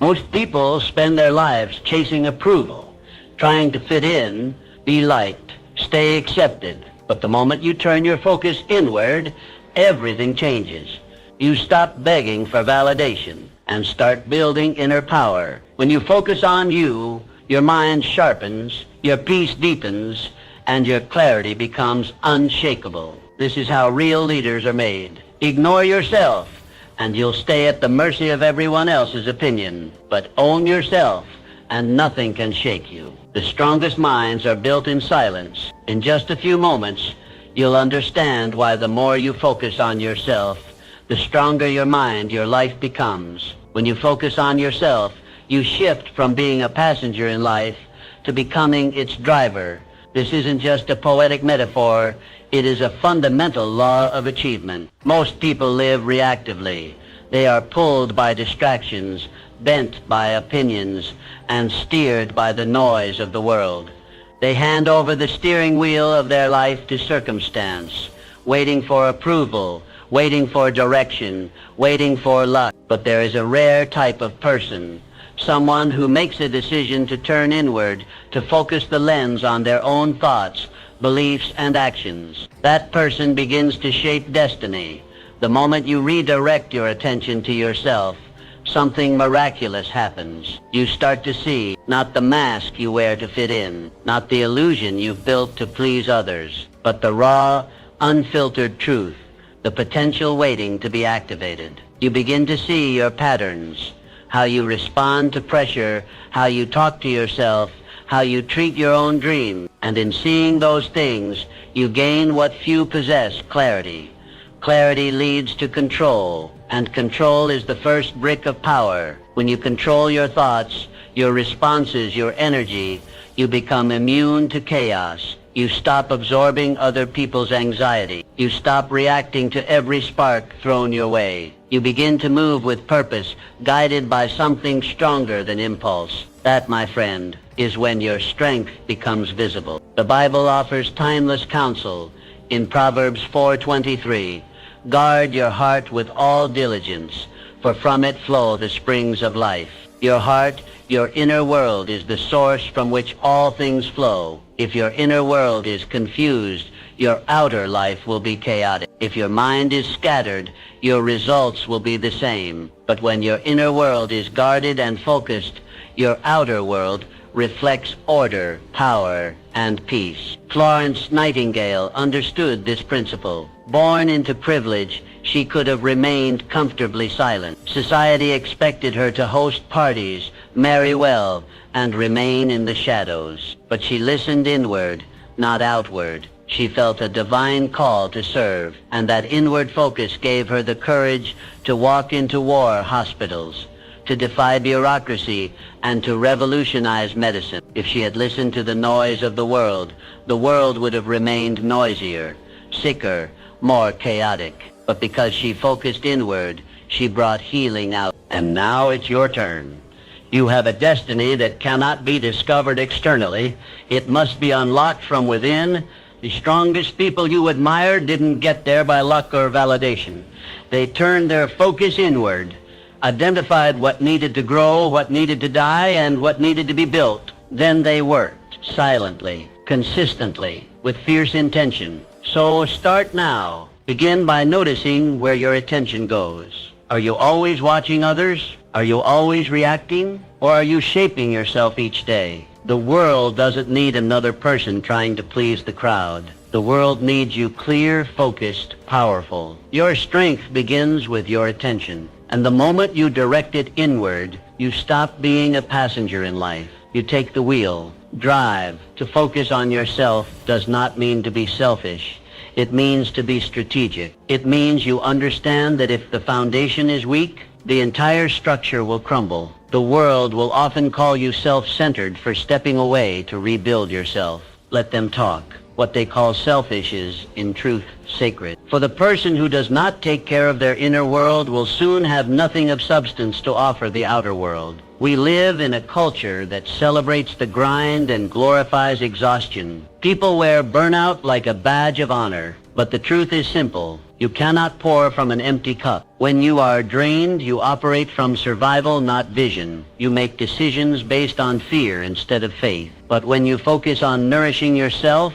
Most people spend their lives chasing approval, trying to fit in, be liked, stay accepted. But the moment you turn your focus inward, everything changes. You stop begging for validation and start building inner power. When you focus on you, your mind sharpens, your peace deepens, and your clarity becomes unshakable. This is how real leaders are made. Ignore yourself, and you'll stay at the mercy of everyone else's opinion. But own yourself, and nothing can shake you. The strongest minds are built in silence. In just a few moments, you'll understand why the more you focus on yourself, the stronger your mind, your life becomes. When you focus on yourself, you shift from being a passenger in life to becoming its driver. This isn't just a poetic metaphor. It is a fundamental law of achievement. Most people live reactively. They are pulled by distractions, bent by opinions, and steered by the noise of the world. They hand over the steering wheel of their life to circumstance, waiting for approval, waiting for direction, waiting for luck. But there is a rare type of person, someone who makes a decision to turn inward, to focus the lens on their own thoughts, beliefs, and actions. That person begins to shape destiny. The moment you redirect your attention to yourself, something miraculous happens. You start to see not the mask you wear to fit in, not the illusion you've built to please others, but the raw, unfiltered truth, the potential waiting to be activated. You begin to see your patterns, how you respond to pressure, how you talk to yourself, how you treat your own dreams. And in seeing those things, you gain what few possess, clarity. Clarity leads to control, and control is the first brick of power. When you control your thoughts, your responses, your energy, you become immune to chaos. You stop absorbing other people's anxiety. You stop reacting to every spark thrown your way. You begin to move with purpose, guided by something stronger than impulse. That, my friend, is when your strength becomes visible. The Bible offers timeless counsel in Proverbs 4:23. Guard your heart with all diligence, for from it flow the springs of life. Your heart, your inner world, is the source from which all things flow. If your inner world is confused, your outer life will be chaotic. If your mind is scattered, your results will be the same. But when your inner world is guarded and focused, your outer world reflects order, power, and peace. Florence Nightingale understood this principle. Born into privilege, she could have remained comfortably silent. Society expected her to host parties, marry well, and remain in the shadows. But she listened inward, not outward. She felt a divine call to serve, and that inward focus gave her the courage to walk into war hospitals, to defy bureaucracy, and to revolutionize medicine. If she had listened to the noise of the world would have remained noisier, sicker, more chaotic. But because she focused inward, she brought healing out. And now it's your turn. You have a destiny that cannot be discovered externally. It must be unlocked from within. The strongest people you admire didn't get there by luck or validation. They turned their focus inward, identified what needed to grow, what needed to die, and what needed to be built. Then they worked silently, consistently, with fierce intention. So start now. Begin by noticing where your attention goes. Are you always watching others? Are you always reacting? Or are you shaping yourself each day? The world doesn't need another person trying to please the crowd. The world needs you clear, focused, powerful. Your strength begins with your attention. And the moment you direct it inward, you stop being a passenger in life. You take the wheel. Drive. To focus on yourself does not mean to be selfish. It means to be strategic. It means you understand that if the foundation is weak, the entire structure will crumble. The world will often call you self-centered for stepping away to rebuild yourself. Let them talk. What they call selfish is, in truth, sacred. For the person who does not take care of their inner world will soon have nothing of substance to offer the outer world. We live in a culture that celebrates the grind and glorifies exhaustion. People wear burnout like a badge of honor. But the truth is simple. You cannot pour from an empty cup. When you are drained, you operate from survival, not vision. You make decisions based on fear instead of faith. But when you focus on nourishing yourself,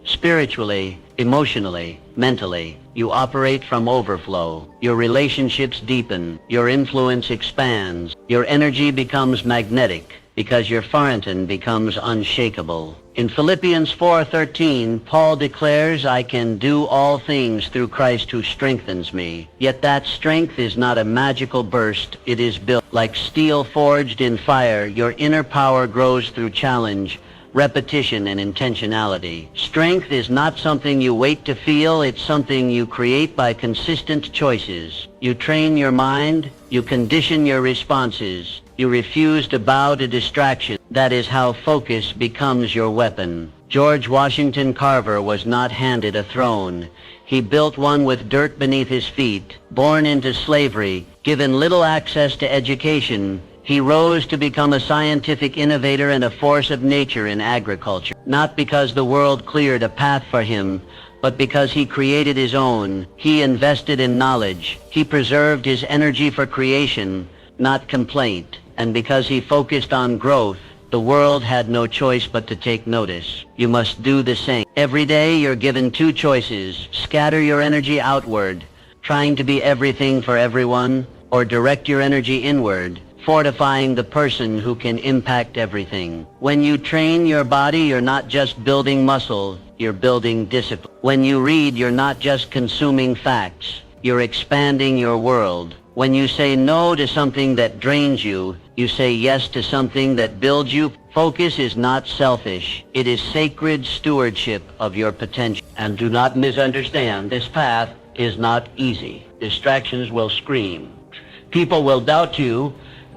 spiritually, emotionally, mentally, you operate from overflow. Your relationships deepen. Your influence expands. Your energy becomes magnetic because your fountain becomes unshakable. In Philippians 4:13, Paul declares, I can do all things through Christ who strengthens me. Yet that strength is not a magical burst. It is built like steel forged in fire. Your inner power grows through challenge, repetition, and intentionality. Strength is not something you wait to feel. It's something you create by consistent choices. You train your mind. You condition your responses. You refuse to bow to distraction. That is how focus becomes your weapon. George Washington Carver was not handed a throne. He built one with dirt beneath his feet. Born into slavery, given little access to education, he rose to become a scientific innovator and a force of nature in agriculture. Not because the world cleared a path for him, but because he created his own. He invested in knowledge. He preserved his energy for creation, not complaint. And because he focused on growth, the world had no choice but to take notice. You must do the same. Every day you're given two choices. Scatter your energy outward, trying to be everything for everyone, or direct your energy inward, fortifying the person who can impact everything. When you train your body, you're not just building muscle, you're building discipline. When you read, you're not just consuming facts, you're expanding your world. When you say no to something that drains you, you say yes to something that builds you. Focus is not selfish. It is sacred stewardship of your potential. And do not misunderstand, this path is not easy. Distractions will scream. People will doubt you.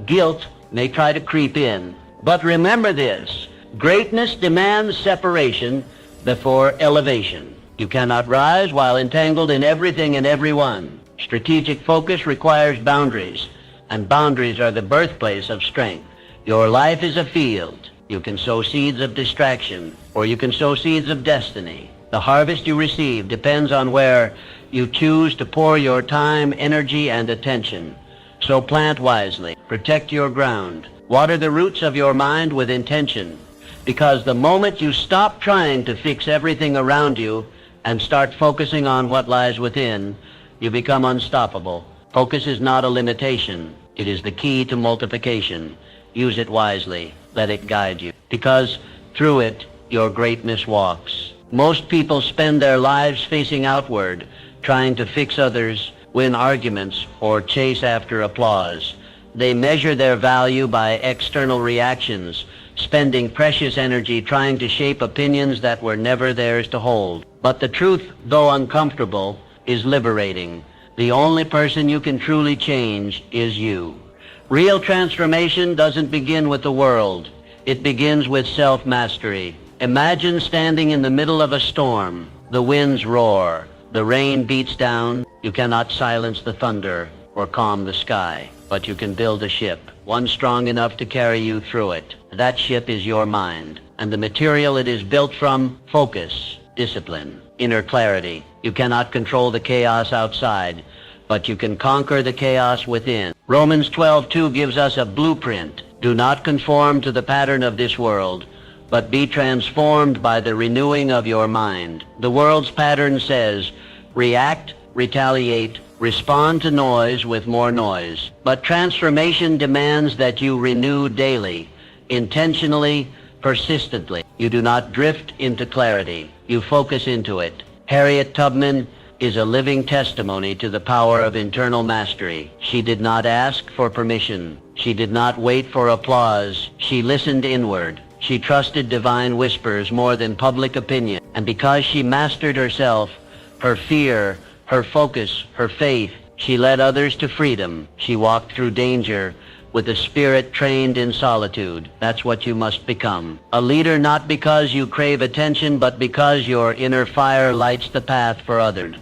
Guilt may try to creep in. But remember this, greatness demands separation before elevation. You cannot rise while entangled in everything and everyone. Strategic focus requires boundaries, and boundaries are the birthplace of strength. Your life is a field. You can sow seeds of distraction, or you can sow seeds of destiny. The harvest you receive depends on where you choose to pour your time, energy, and attention. So plant wisely. Protect your ground. Water the roots of your mind with intention, because the moment you stop trying to fix everything around you and start focusing on what lies within, you become unstoppable. Focus is not a limitation. It is the key to multiplication. Use it wisely. Let it guide you, because through it, your greatness walks. Most people spend their lives facing outward, trying to fix others, win arguments, or chase after applause. They measure their value by external reactions, spending precious energy trying to shape opinions that were never theirs to hold. But the truth, though uncomfortable, is liberating. The only person you can truly change is you. Real transformation doesn't begin with the world. It begins with self-mastery. Imagine standing in the middle of a storm. The winds roar. The rain beats down. You cannot silence the thunder or calm the sky, but you can build a ship, one strong enough to carry you through it. That ship is your mind, and the material it is built from: focus, discipline, inner clarity. You cannot control the chaos outside, but you can conquer the chaos within. Romans 12:2 gives us a blueprint. Do not conform to the pattern of this world, but be transformed by the renewing of your mind. The world's pattern says, react, retaliate, respond to noise with more noise. But transformation demands that you renew daily, intentionally, persistently. You do not drift into clarity. You focus into it. Harriet Tubman is a living testimony to the power of internal mastery. She did not ask for permission. She did not wait for applause. She listened inward. She trusted divine whispers more than public opinion. And because she mastered herself, her fear, her focus, her faith, she led others to freedom. She walked through danger with a spirit trained in solitude. That's what you must become. A leader not because you crave attention, but because your inner fire lights the path for others.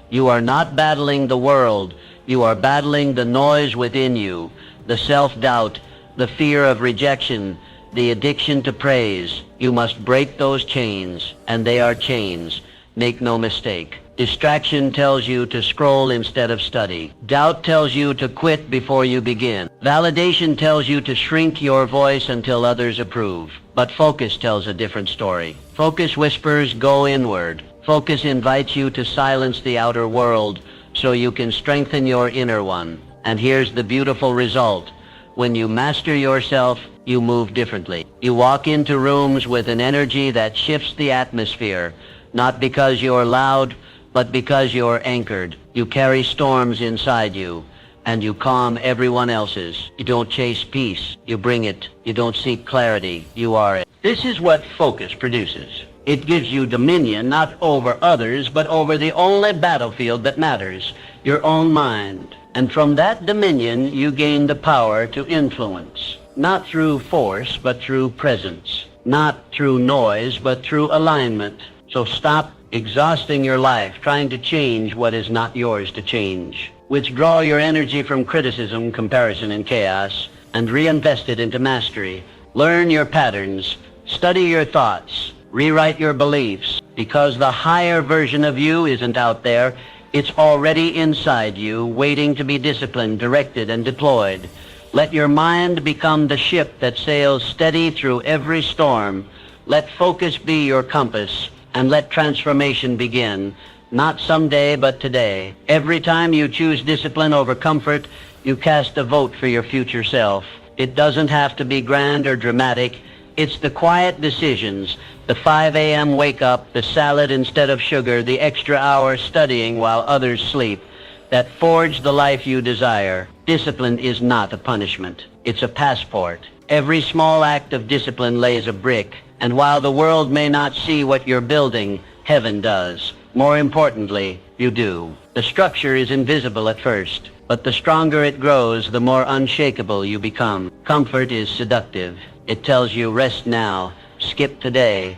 You are not battling the world. You are battling the noise within you, the self-doubt, the fear of rejection, the addiction to praise. You must break those chains, and they are chains. Make no mistake. Distraction tells you to scroll instead of study. Doubt tells you to quit before you begin. Validation tells you to shrink your voice until others approve. But focus tells a different story. Focus whispers, go inward. Focus invites you to silence the outer world so you can strengthen your inner one. And here's the beautiful result. When you master yourself, you move differently. You walk into rooms with an energy that shifts the atmosphere, not because you're loud, but because you're anchored. You carry storms inside you, and you calm everyone else's. You don't chase peace, you bring it. You don't seek clarity, you are it. This is what focus produces. It gives you dominion not over others, but over the only battlefield that matters, your own mind. And from that dominion, you gain the power to influence. Not through force, but through presence. Not through noise, but through alignment. So stop exhausting your life trying to change what is not yours to change. Withdraw your energy from criticism, comparison, and chaos, and reinvest it into mastery. Learn your patterns. Study your thoughts. Rewrite your beliefs. Because the higher version of you isn't out there. It's already inside you, waiting to be disciplined, directed, and deployed. Let your mind become the ship that sails steady through every storm. Let focus be your compass, and let transformation begin. Not someday, but today. Every time you choose discipline over comfort, you cast a vote for your future self. It doesn't have to be grand or dramatic. It's the quiet decisions, the 5 a.m. wake up, the salad instead of sugar, the extra hour studying while others sleep, that forge the life you desire. Discipline is not a punishment. It's a passport. Every small act of discipline lays a brick, and while the world may not see what you're building, heaven does. More importantly, you do. The structure is invisible at first, but the stronger it grows, the more unshakable you become. Comfort is seductive. It tells you rest now, skip today,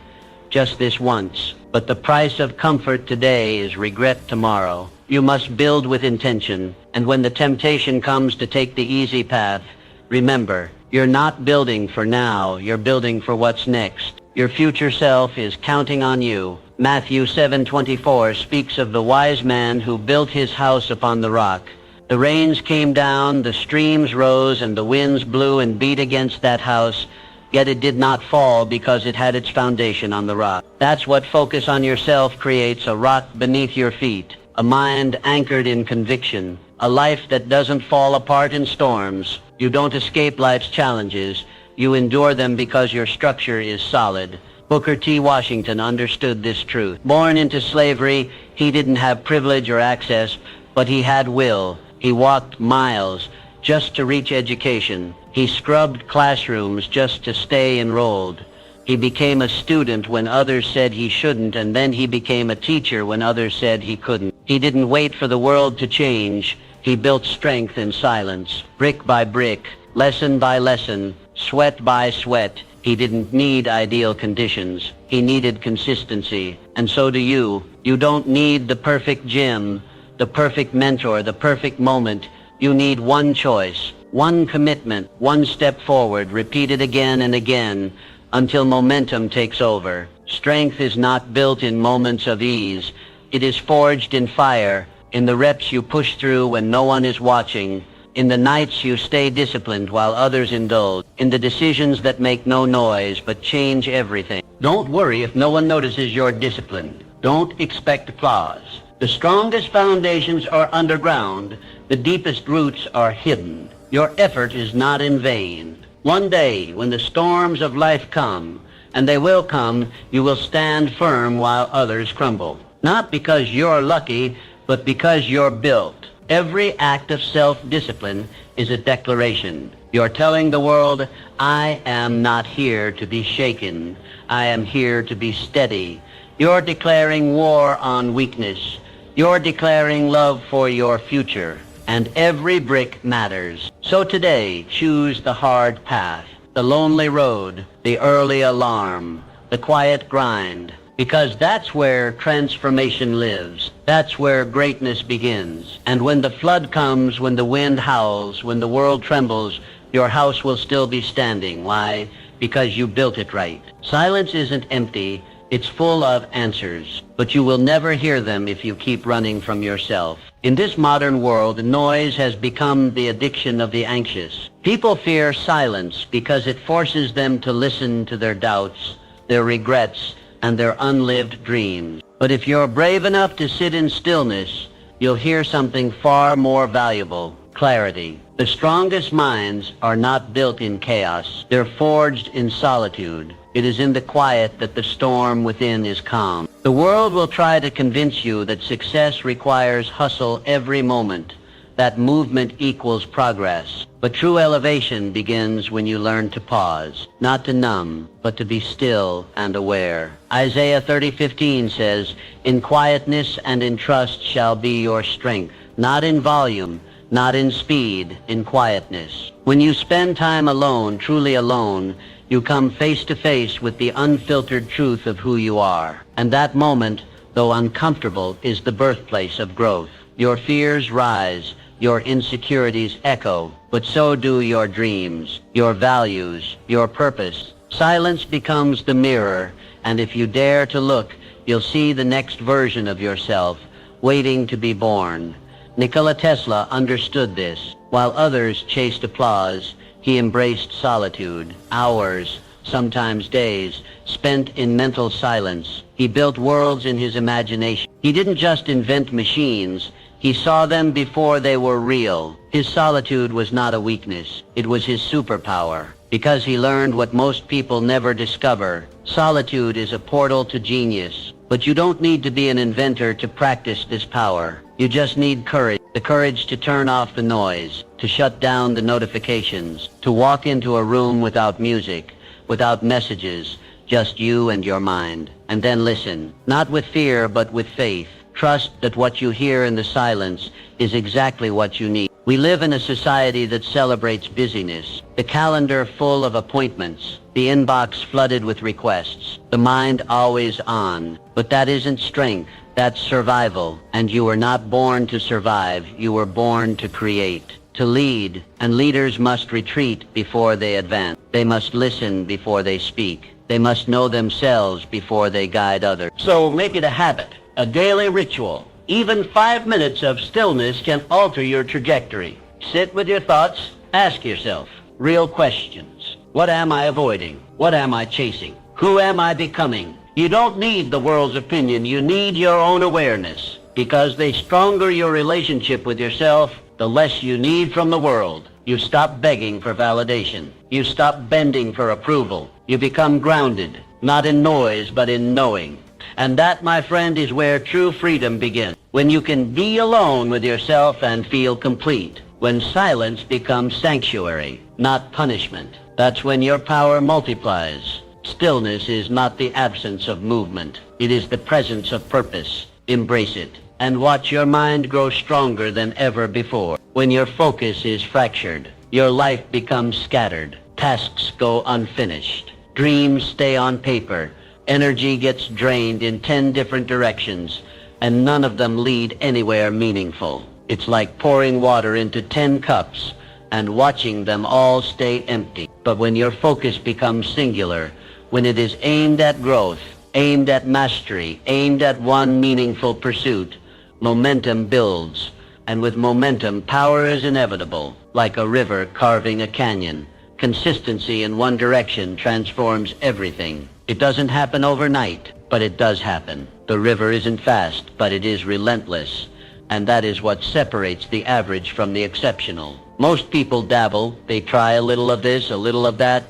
just this once. But the price of comfort today is regret tomorrow. You must build with intention, and when the temptation comes to take the easy path, remember, you're not building for now, you're building for what's next. Your future self is counting on you. Matthew 7:24 speaks of the wise man who built his house upon the rock. The rains came down, the streams rose, and the winds blew and beat against that house, yet it did not fall because it had its foundation on the rock. That's what focus on yourself creates, a rock beneath your feet, a mind anchored in conviction, a life that doesn't fall apart in storms. You don't escape life's challenges. You endure them because your structure is solid. Booker T. Washington understood this truth. Born into slavery, he didn't have privilege or access, but he had will. He walked miles just to reach education. He scrubbed classrooms just to stay enrolled. He became a student when others said he shouldn't, and then he became a teacher when others said he couldn't. He didn't wait for the world to change. He built strength in silence, brick by brick, lesson by lesson, sweat by sweat. He didn't need ideal conditions. He needed consistency. And so do you. You don't need the perfect gym, the perfect mentor, the perfect moment. You need one choice, one commitment, one step forward, repeated again and again until momentum takes over. Strength is not built in moments of ease. It is forged in fire, in the reps you push through when no one is watching, in the nights you stay disciplined while others indulge, in the decisions that make no noise but change everything. Don't worry if no one notices you're disciplined. Don't expect applause. The strongest foundations are underground. The deepest roots are hidden. Your effort is not in vain. One day, when the storms of life come, and they will come, you will stand firm while others crumble. Not because you're lucky, but because you're built. Every act of self-discipline is a declaration. You're telling the world, I am not here to be shaken. I am here to be steady. You're declaring war on weakness. You're declaring love for your future. And every brick matters. So today, choose the hard path, the lonely road, the early alarm, the quiet grind. Because that's where transformation lives. That's where greatness begins. And when the flood comes, when the wind howls, when the world trembles, your house will still be standing. Why? Because you built it right. Silence isn't empty. It's full of answers, but you will never hear them if you keep running from yourself. In this modern world, noise has become the addiction of the anxious. People fear silence because it forces them to listen to their doubts, their regrets, and their unlived dreams. But if you're brave enough to sit in stillness, you'll hear something far more valuable: clarity. The strongest minds are not built in chaos. They're forged in solitude. It is in the quiet that the storm within is calm. The world will try to convince you that success requires hustle every moment, that movement equals progress. But true elevation begins when you learn to pause, not to numb, but to be still and aware. Isaiah 30:15 says, "In quietness and in trust shall be your strength," not in volume, not in speed, in quietness. When you spend time alone, truly alone, you come face to face with the unfiltered truth of who you are. And that moment, though uncomfortable, is the birthplace of growth. Your fears rise, your insecurities echo, but so do your dreams, your values, your purpose. Silence becomes the mirror, and if you dare to look, you'll see the next version of yourself, waiting to be born. Nikola Tesla understood this. While others chased applause, he embraced solitude. Hours, sometimes days, spent in mental silence. He built worlds in his imagination. He didn't just invent machines. He saw them before they were real. His solitude was not a weakness. It was his superpower. Because he learned what most people never discover. Solitude is a portal to genius. But you don't need to be an inventor to practice this power. You just need courage. The courage to turn off the noise, to shut down the notifications, to walk into a room without music, without messages, just you and your mind. And then listen, not with fear, but with faith. Trust that what you hear in the silence is exactly what you need. We live in a society that celebrates busyness, the calendar full of appointments, the inbox flooded with requests, the mind always on. But that isn't strength, that's survival. And you were not born to survive, you were born to create, to lead. And leaders must retreat before they advance. They must listen before they speak. They must know themselves before they guide others. So make it a habit, a daily ritual. Even 5 minutes of stillness can alter your trajectory. Sit with your thoughts, ask yourself real questions. What am I avoiding? What am I chasing? Who am I becoming? You don't need the world's opinion, you need your own awareness. Because the stronger your relationship with yourself, the less you need from the world. You stop begging for validation. You stop bending for approval. You become grounded, not in noise, but in knowing. And that, my friend, is where true freedom begins. When you can be alone with yourself and feel complete. When silence becomes sanctuary, not punishment. That's when your power multiplies. Stillness is not the absence of movement. It is the presence of purpose. Embrace it. And watch your mind grow stronger than ever before. When your focus is fractured, your life becomes scattered. Tasks go unfinished. Dreams stay on paper. Energy gets drained in 10 different directions, and none of them lead anywhere meaningful. It's like pouring water into 10 cups and watching them all stay empty. But when your focus becomes singular, when it is aimed at growth, aimed at mastery, aimed at one meaningful pursuit, momentum builds. And with momentum, power is inevitable, like a river carving a canyon. Consistency in one direction transforms everything. It doesn't happen overnight, but it does happen. The river isn't fast, but it is relentless. And that is what separates the average from the exceptional. Most people dabble. They try a little of this, a little of that.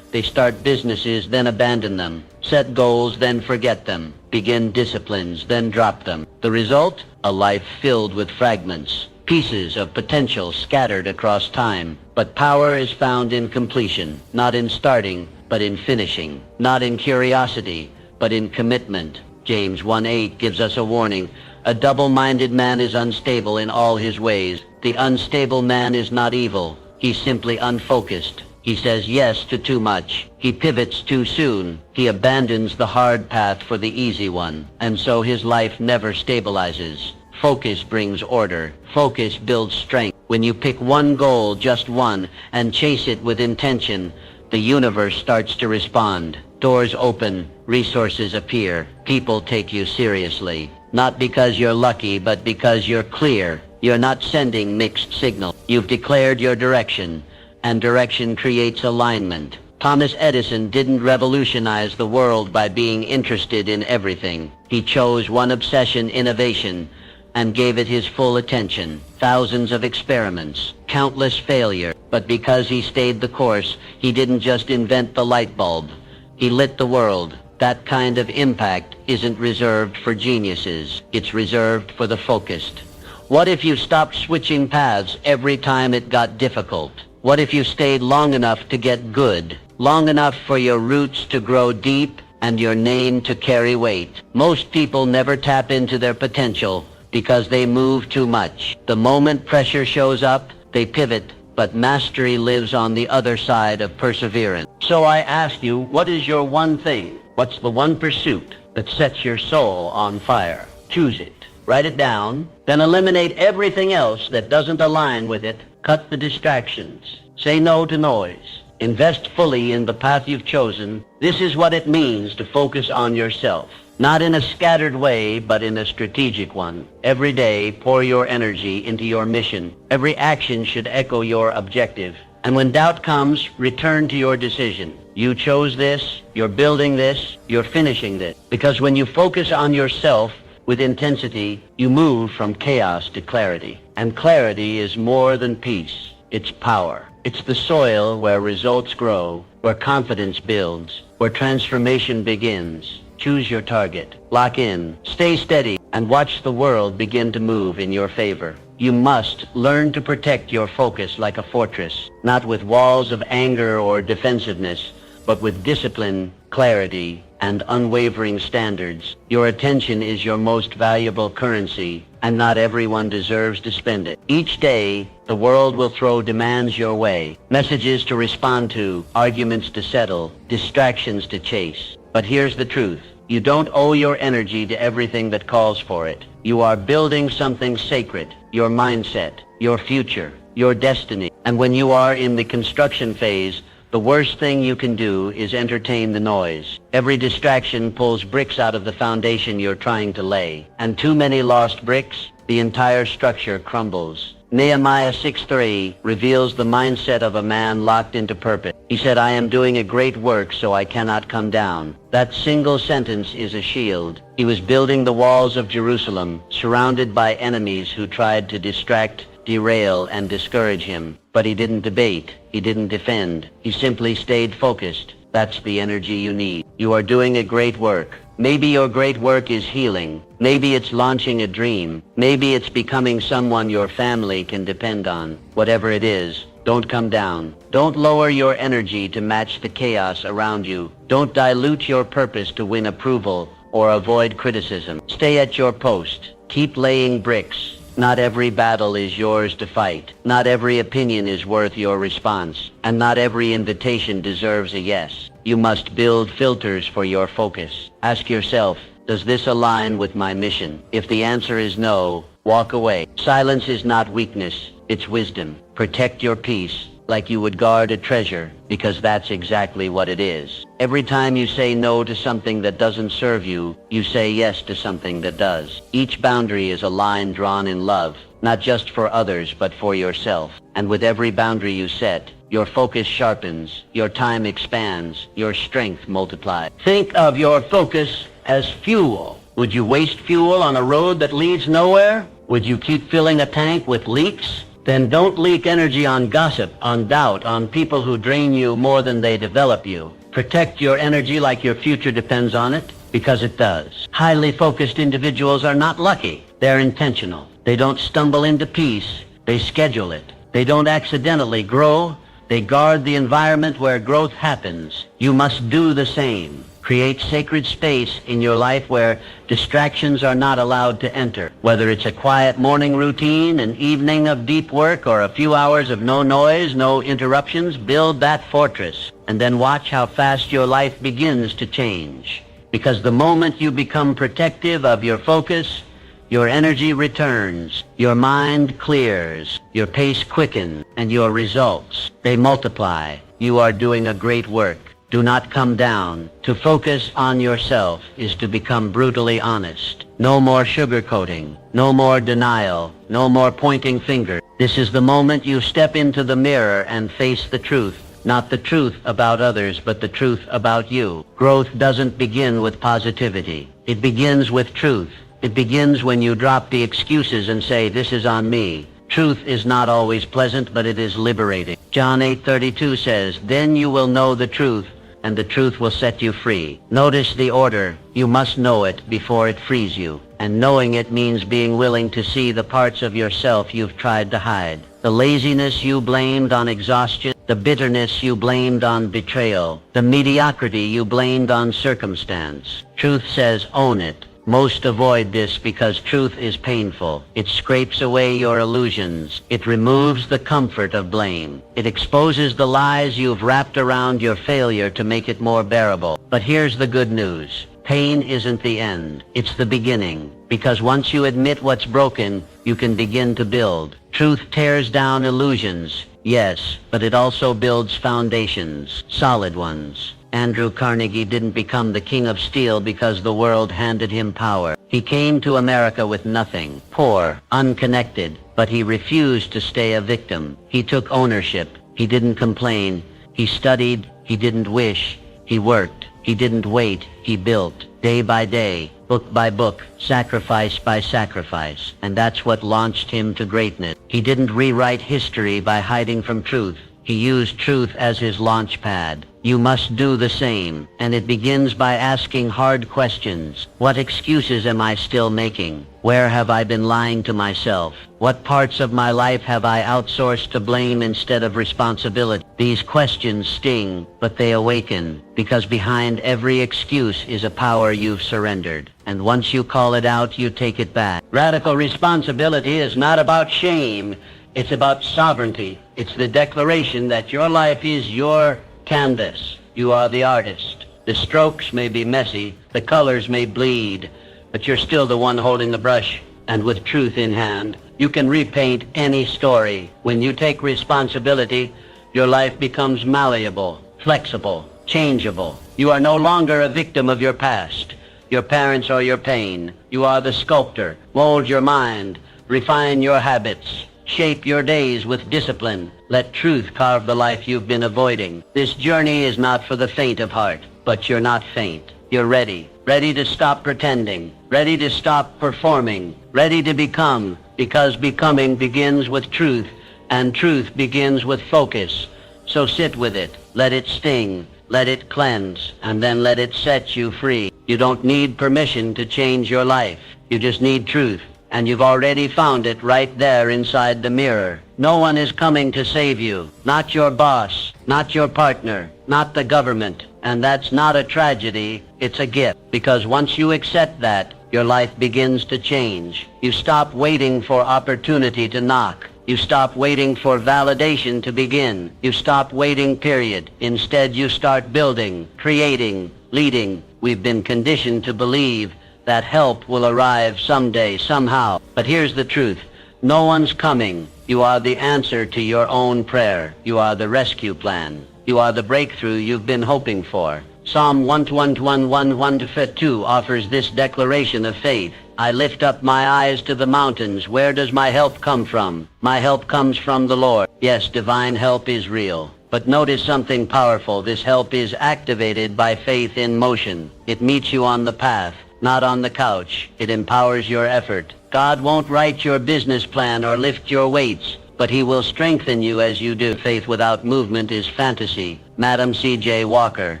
They start businesses, then abandon them. Set goals, then forget them. Begin disciplines, then drop them. The result? A life filled with fragments. Pieces of potential scattered across time. But power is found in completion, not in starting, but in finishing. Not in curiosity, but in commitment. James 1:8 gives us a warning. A double-minded man is unstable in all his ways. The unstable man is not evil. He's simply unfocused. He says yes to too much. He pivots too soon. He abandons the hard path for the easy one. And so his life never stabilizes. Focus brings order. Focus builds strength. When you pick one goal, just one, and chase it with intention, the universe starts to respond. Doors open, resources appear, people take you seriously. Not because you're lucky, but because you're clear. You're not sending mixed signals. You've declared your direction, and direction creates alignment. Thomas Edison didn't revolutionize the world by being interested in everything. He chose one obsession, innovation, and gave it his full attention. Thousands of experiments, countless failure. But because he stayed the course, he didn't just invent the light bulb. He lit the world. That kind of impact isn't reserved for geniuses. It's reserved for the focused. What if you stopped switching paths every time it got difficult? What if you stayed long enough to get good? Long enough for your roots to grow deep and your name to carry weight? Most people never tap into their potential because they move too much. The moment pressure shows up, they pivot, but mastery lives on the other side of perseverance. So I ask you, what is your one thing? What's the one pursuit that sets your soul on fire? Choose it. Write it down, then eliminate everything else that doesn't align with it. Cut the distractions. Say no to noise. Invest fully in the path you've chosen. This is what it means to focus on yourself. Not in a scattered way, but in a strategic one. Every day, pour your energy into your mission. Every action should echo your objective. And when doubt comes, return to your decision. You chose this, you're building this, you're finishing this. Because when you focus on yourself with intensity, you move from chaos to clarity. And clarity is more than peace. It's power. It's the soil where results grow, where confidence builds, where transformation begins. Choose your target. Lock in. Stay steady. And watch the world begin to move in your favor. You must learn to protect your focus like a fortress, not with walls of anger or defensiveness, but with discipline, clarity, and unwavering standards. Your attention is your most valuable currency, and not everyone deserves to spend it. Each day, the world will throw demands your way, messages to respond to, arguments to settle, distractions to chase. But here's the truth. You don't owe your energy to everything that calls for it. You are building something sacred, your mindset, your future, your destiny. And when you are in the construction phase, the worst thing you can do is entertain the noise. Every distraction pulls bricks out of the foundation you're trying to lay. And too many lost bricks, the entire structure crumbles. Nehemiah 6:3 reveals the mindset of a man locked into purpose. He said, I am doing a great work, so I cannot come down. That single sentence is a shield. He was building the walls of Jerusalem, surrounded by enemies who tried to distract, derail, and discourage him. But he didn't debate. He didn't defend. He simply stayed focused. That's the energy you need. You are doing a great work. Maybe your great work is healing. Maybe it's launching a dream. Maybe it's becoming someone your family can depend on. Whatever it is, don't come down. Don't lower your energy to match the chaos around you. Don't dilute your purpose to win approval or avoid criticism. Stay at your post. Keep laying bricks. Not every battle is yours to fight. Not every opinion is worth your response. And not every invitation deserves a yes. You must build filters for your focus. Ask yourself, does this align with my mission? If the answer is no, walk away. Silence is not weakness, it's wisdom. Protect your peace like you would guard a treasure, because that's exactly what it is. Every time you say no to something that doesn't serve you, you say yes to something that does. Each boundary is a line drawn in love, not just for others, but for yourself. And with every boundary you set, your focus sharpens, your time expands, your strength multiplies. Think of your focus as fuel. Would you waste fuel on a road that leads nowhere? Would you keep filling a tank with leaks? Then don't leak energy on gossip, on doubt, on people who drain you more than they develop you. Protect your energy like your future depends on it, because it does. Highly focused individuals are not lucky. They're intentional. They don't stumble into peace. They schedule it. They don't accidentally grow. They guard the environment where growth happens. You must do the same. Create sacred space in your life where distractions are not allowed to enter. Whether it's a quiet morning routine, an evening of deep work, or a few hours of no noise, no interruptions, build that fortress. And then watch how fast your life begins to change. Because the moment you become protective of your focus, your energy returns, your mind clears, your pace quickens, and your results, they multiply. You are doing a great work. Do not come down. To focus on yourself is to become brutally honest. No more sugarcoating. No more denial. No more pointing fingers. This is the moment you step into the mirror and face the truth. Not the truth about others, but the truth about you. Growth doesn't begin with positivity. It begins with truth. It begins when you drop the excuses and say, this is on me. Truth is not always pleasant, but it is liberating. John 8:32 says, then you will know the truth, and the truth will set you free. Notice the order. You must know it before it frees you. And knowing it means being willing to see the parts of yourself you've tried to hide. The laziness you blamed on exhaustion, the bitterness you blamed on betrayal, the mediocrity you blamed on circumstance. Truth says own it. Most avoid this because truth is painful. It scrapes away your illusions. It removes the comfort of blame. It exposes the lies you've wrapped around your failure to make it more bearable. But here's the good news. Pain isn't the end. It's the beginning. Because once you admit what's broken, you can begin to build. Truth tears down illusions, yes, but it also builds foundations, solid ones. Andrew Carnegie didn't become the king of steel because the world handed him power. He came to America with nothing, poor, unconnected, but he refused to stay a victim. He took ownership. He didn't complain. He studied. He didn't wish. He worked. He didn't wait. He built, day by day, book by book, sacrifice by sacrifice. And that's what launched him to greatness. He didn't rewrite history by hiding from truth. He used truth as his launch pad. You must do the same, and it begins by asking hard questions. What excuses am I still making? Where have I been lying to myself? What parts of my life have I outsourced to blame instead of responsibility? These questions sting, but they awaken, because behind every excuse is a power you've surrendered. And once you call it out, you take it back. Radical responsibility is not about shame. It's about sovereignty. It's the declaration that your life is your canvas. You are the artist. The strokes may be messy, the colors may bleed, but you're still the one holding the brush. And with truth in hand, you can repaint any story. When you take responsibility, your life becomes malleable, flexible, changeable. You are no longer a victim of your past, your parents or your pain. You are the sculptor. Mold your mind, refine your habits. Shape your days with discipline. Let truth carve the life you've been avoiding. This journey is not for the faint of heart, but you're not faint. You're ready. Ready to stop pretending. Ready to stop performing. Ready to become, because becoming begins with truth, and truth begins with focus. So sit with it. Let it sting. Let it cleanse, and then let it set you free. You don't need permission to change your life. You just need truth. And you've already found it right there inside the mirror. No one is coming to save you. Not your boss, not your partner, not the government. And that's not a tragedy, it's a gift. Because once you accept that, your life begins to change. You stop waiting for opportunity to knock. You stop waiting for validation to begin. You stop waiting, period. Instead, you start building, creating, leading. We've been conditioned to believe that help will arrive someday, somehow. But here's the truth. No one's coming. You are the answer to your own prayer. You are the rescue plan. You are the breakthrough you've been hoping for. Psalm 121:1-2 offers this declaration of faith. I lift up my eyes to the mountains. Where does my help come from? My help comes from the Lord. Yes, divine help is real. But notice something powerful. This help is activated by faith in motion. It meets you on the path, not on the couch. It empowers your effort. God won't write your business plan or lift your weights, but he will strengthen you as you do. Faith without movement is fantasy. Madam C.J. Walker,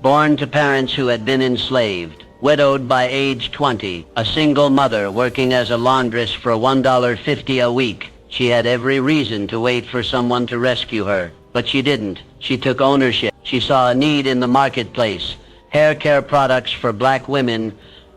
born to parents who had been enslaved, widowed by age 20, a single mother working as a laundress for $1.50 a week. She had every reason to wait for someone to rescue her, but she didn't. She took ownership. She saw a need in the marketplace, hair care products for black women,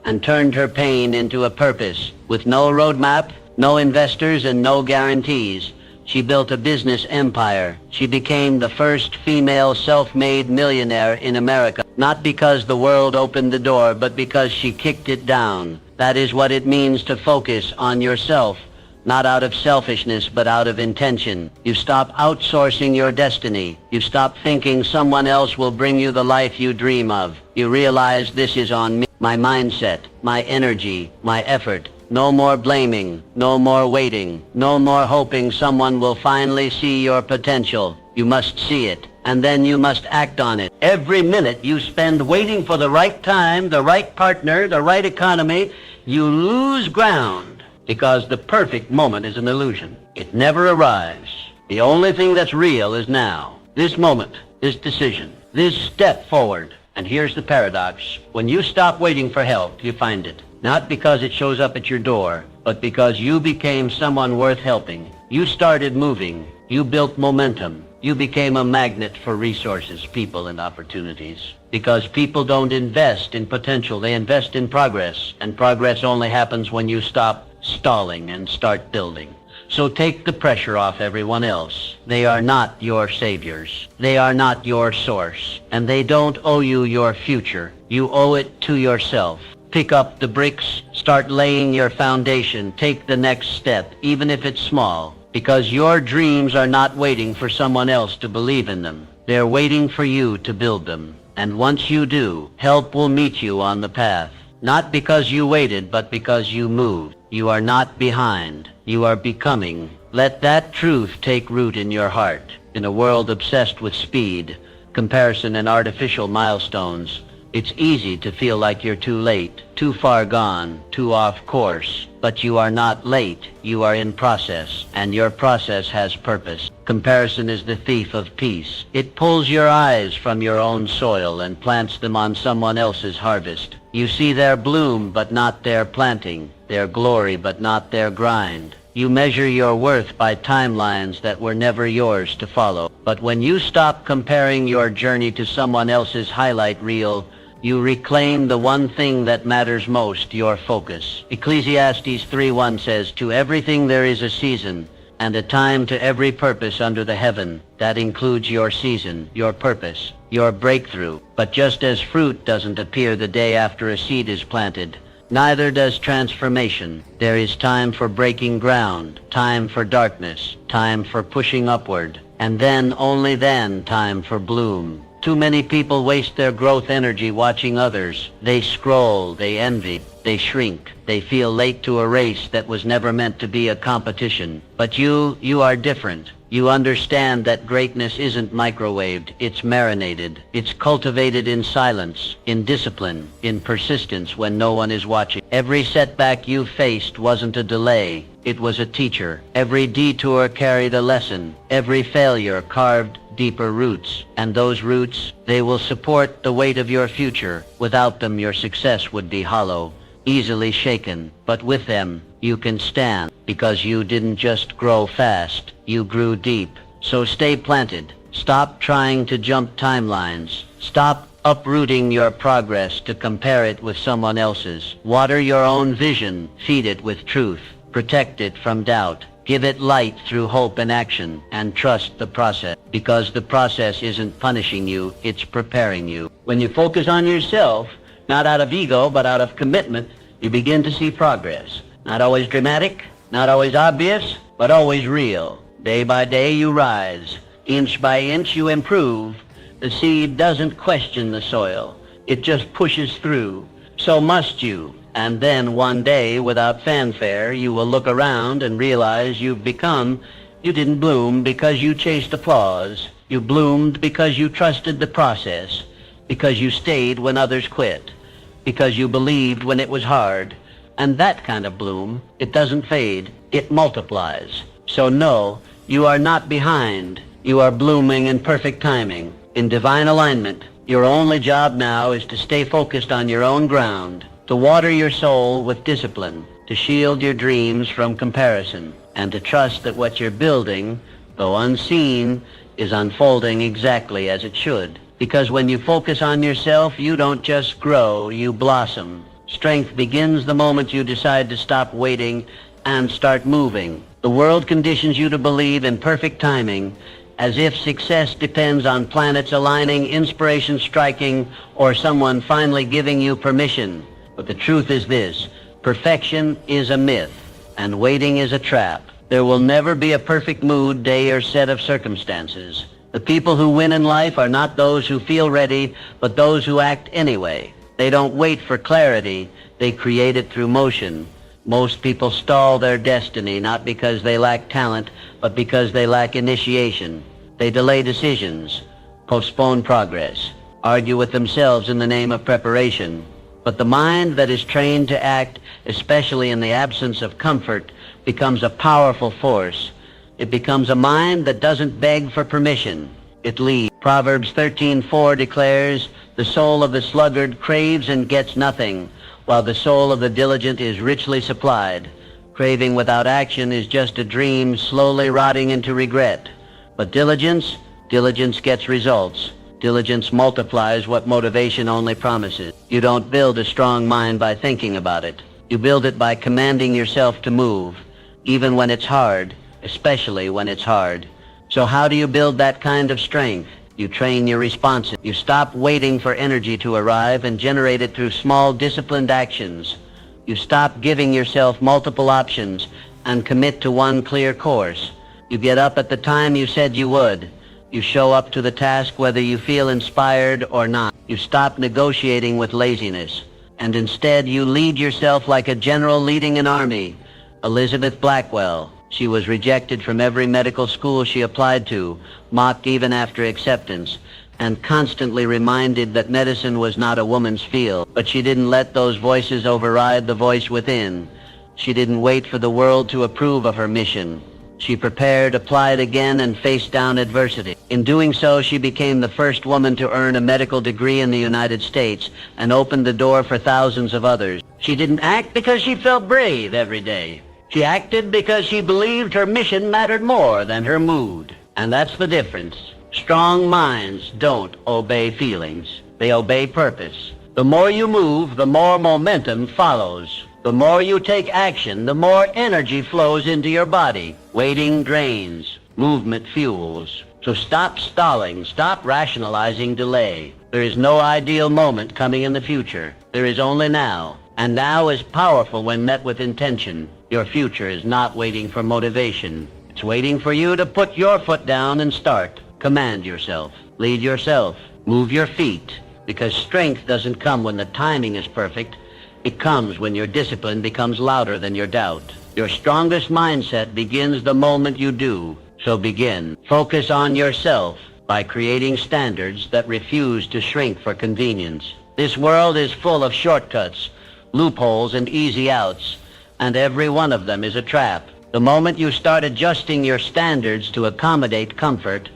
and turned her pain into a purpose. With no roadmap, no investors, and no guarantees, she built a business empire. She became the first female self-made millionaire in America, not because the world opened the door, but because she kicked it down. That is what it means to focus on yourself, not out of selfishness, but out of intention. You stop outsourcing your destiny. You stop thinking someone else will bring you the life you dream of. You realize this is on me, my mindset, my energy, my effort. No more blaming, no more waiting, no more hoping someone will finally see your potential. You must see it, and then you must act on it. Every minute you spend waiting for the right time, the right partner, the right economy, you lose ground, because the perfect moment is an illusion. It never arrives. The only thing that's real is now. This moment, this decision, this step forward. And here's the paradox. When you stop waiting for help, you find it. Not because it shows up at your door, but because you became someone worth helping. You started moving. You built momentum. You became a magnet for resources, people, and opportunities. Because people don't invest in potential, they invest in progress. And progress only happens when you stop stalling and start building. So take the pressure off everyone else. They are not your saviors. They are not your source. And they don't owe you your future. You owe it to yourself. Pick up the bricks, start laying your foundation, take the next step, even if it's small, because your dreams are not waiting for someone else to believe in them. They're waiting for you to build them. And once you do, help will meet you on the path. Not because you waited, but because you moved. You are not behind. You are becoming. Let that truth take root in your heart. In a world obsessed with speed, comparison, and artificial milestones, it's easy to feel like you're too late, too far gone, too off course. But you are not late. You are in process, and your process has purpose. Comparison is the thief of peace. It pulls your eyes from your own soil and plants them on someone else's harvest. You see their bloom, but not their planting, their glory, but not their grind. You measure your worth by timelines that were never yours to follow. But when you stop comparing your journey to someone else's highlight reel, you reclaim the one thing that matters most, your focus. Ecclesiastes 3:1 says, "To everything there is a season, and a time to every purpose under the heaven." That includes your season, your purpose, your breakthrough. But just as fruit doesn't appear the day after a seed is planted, neither does transformation. There is time for breaking ground, time for darkness, time for pushing upward, and then, only then, time for bloom. Too many people waste their growth energy watching others. They scroll, they envy, they shrink. They feel late to a race that was never meant to be a competition. But you are different. You understand that greatness isn't microwaved, it's marinated. It's cultivated in silence, in discipline, in persistence when no one is watching. Every setback you faced wasn't a delay, it was a teacher. Every detour carried a lesson. Every failure carved deeper roots. And those roots, they will support the weight of your future. Without them, your success would be hollow, easily shaken. But with them, you can stand, because you didn't just grow fast, you grew deep. So stay planted. Stop trying to jump timelines. Stop uprooting your progress to compare it with someone else's. Water your own vision. Feed it with truth. Protect it from doubt. Give it light through hope and action, and trust the process, because the process isn't punishing you, it's preparing you. When you focus on yourself, not out of ego, but out of commitment, you begin to see progress. Not always dramatic, not always obvious, but always real. Day by day you rise. Inch by inch you improve. The seed doesn't question the soil. It just pushes through. So must you. And then one day, without fanfare, you will look around and realize you've become. You didn't bloom because you chased applause. You bloomed because you trusted the process, because you stayed when others quit, because you believed when it was hard. And that kind of bloom, it doesn't fade, it multiplies. So no, you are not behind. You are blooming in perfect timing, in divine alignment. Your only job now is to stay focused on your own ground, to water your soul with discipline, to shield your dreams from comparison, and to trust that what you're building, though unseen, is unfolding exactly as it should. Because when you focus on yourself, you don't just grow, you blossom. Strength begins the moment you decide to stop waiting and start moving. The world conditions you to believe in perfect timing, as if success depends on planets aligning, inspiration striking, or someone finally giving you permission. But the truth is this: perfection is a myth. and waiting is a trap. There will never be a perfect mood, day, or set of circumstances. The people who win in life are not those who feel ready, but those who act anyway. They don't wait for clarity, they create it through motion. Most people stall their destiny not because they lack talent, but because they lack initiation. They delay decisions, postpone progress, argue with themselves in the name of preparation. But the mind that is trained to act, especially in the absence of comfort, becomes a powerful force. It becomes a mind that doesn't beg for permission. It leads. Proverbs 13:4 declares, "The soul of the sluggard craves and gets nothing, while the soul of the diligent is richly supplied." Craving without action is just a dream slowly rotting into regret. But diligence gets results. Diligence multiplies what motivation only promises. You don't build a strong mind by thinking about it. You build it by commanding yourself to move, even when it's hard, especially when it's hard. So how do you build that kind of strength? You train your responses. You stop waiting for energy to arrive and generate it through small, disciplined actions. You stop giving yourself multiple options and commit to one clear course. You get up at the time you said you would. You show up to the task whether you feel inspired or not. You stop negotiating with laziness, and instead you lead yourself like a general leading an army. Elizabeth Blackwell. She was rejected from every medical school she applied to, mocked even after acceptance, and constantly reminded that medicine was not a woman's field. But she didn't let those voices override the voice within. She didn't wait for the world to approve of her mission. She prepared, applied again, and faced down adversity. In doing so, she became the first woman to earn a medical degree in the United States and opened the door for thousands of others. She didn't act because she felt brave every day. She acted because she believed her mission mattered more than her mood. And that's the difference. Strong minds don't obey feelings. They obey purpose. The more you move, the more momentum follows. The more you take action, the more energy flows into your body. Waiting drains. Movement fuels. So stop stalling. Stop rationalizing delay. There is no ideal moment coming in the future. There is only now. And now is powerful when met with intention. Your future is not waiting for motivation. It's waiting for you to put your foot down and start. Command yourself. Lead yourself. Move your feet. Because strength doesn't come when the timing is perfect. It comes when your discipline becomes louder than your doubt. Your strongest mindset begins the moment you do. So begin. Focus on yourself by creating standards that refuse to shrink for convenience. This world is full of shortcuts, loopholes, and easy outs, and every one of them is a trap. The moment you start adjusting your standards to accommodate comfort,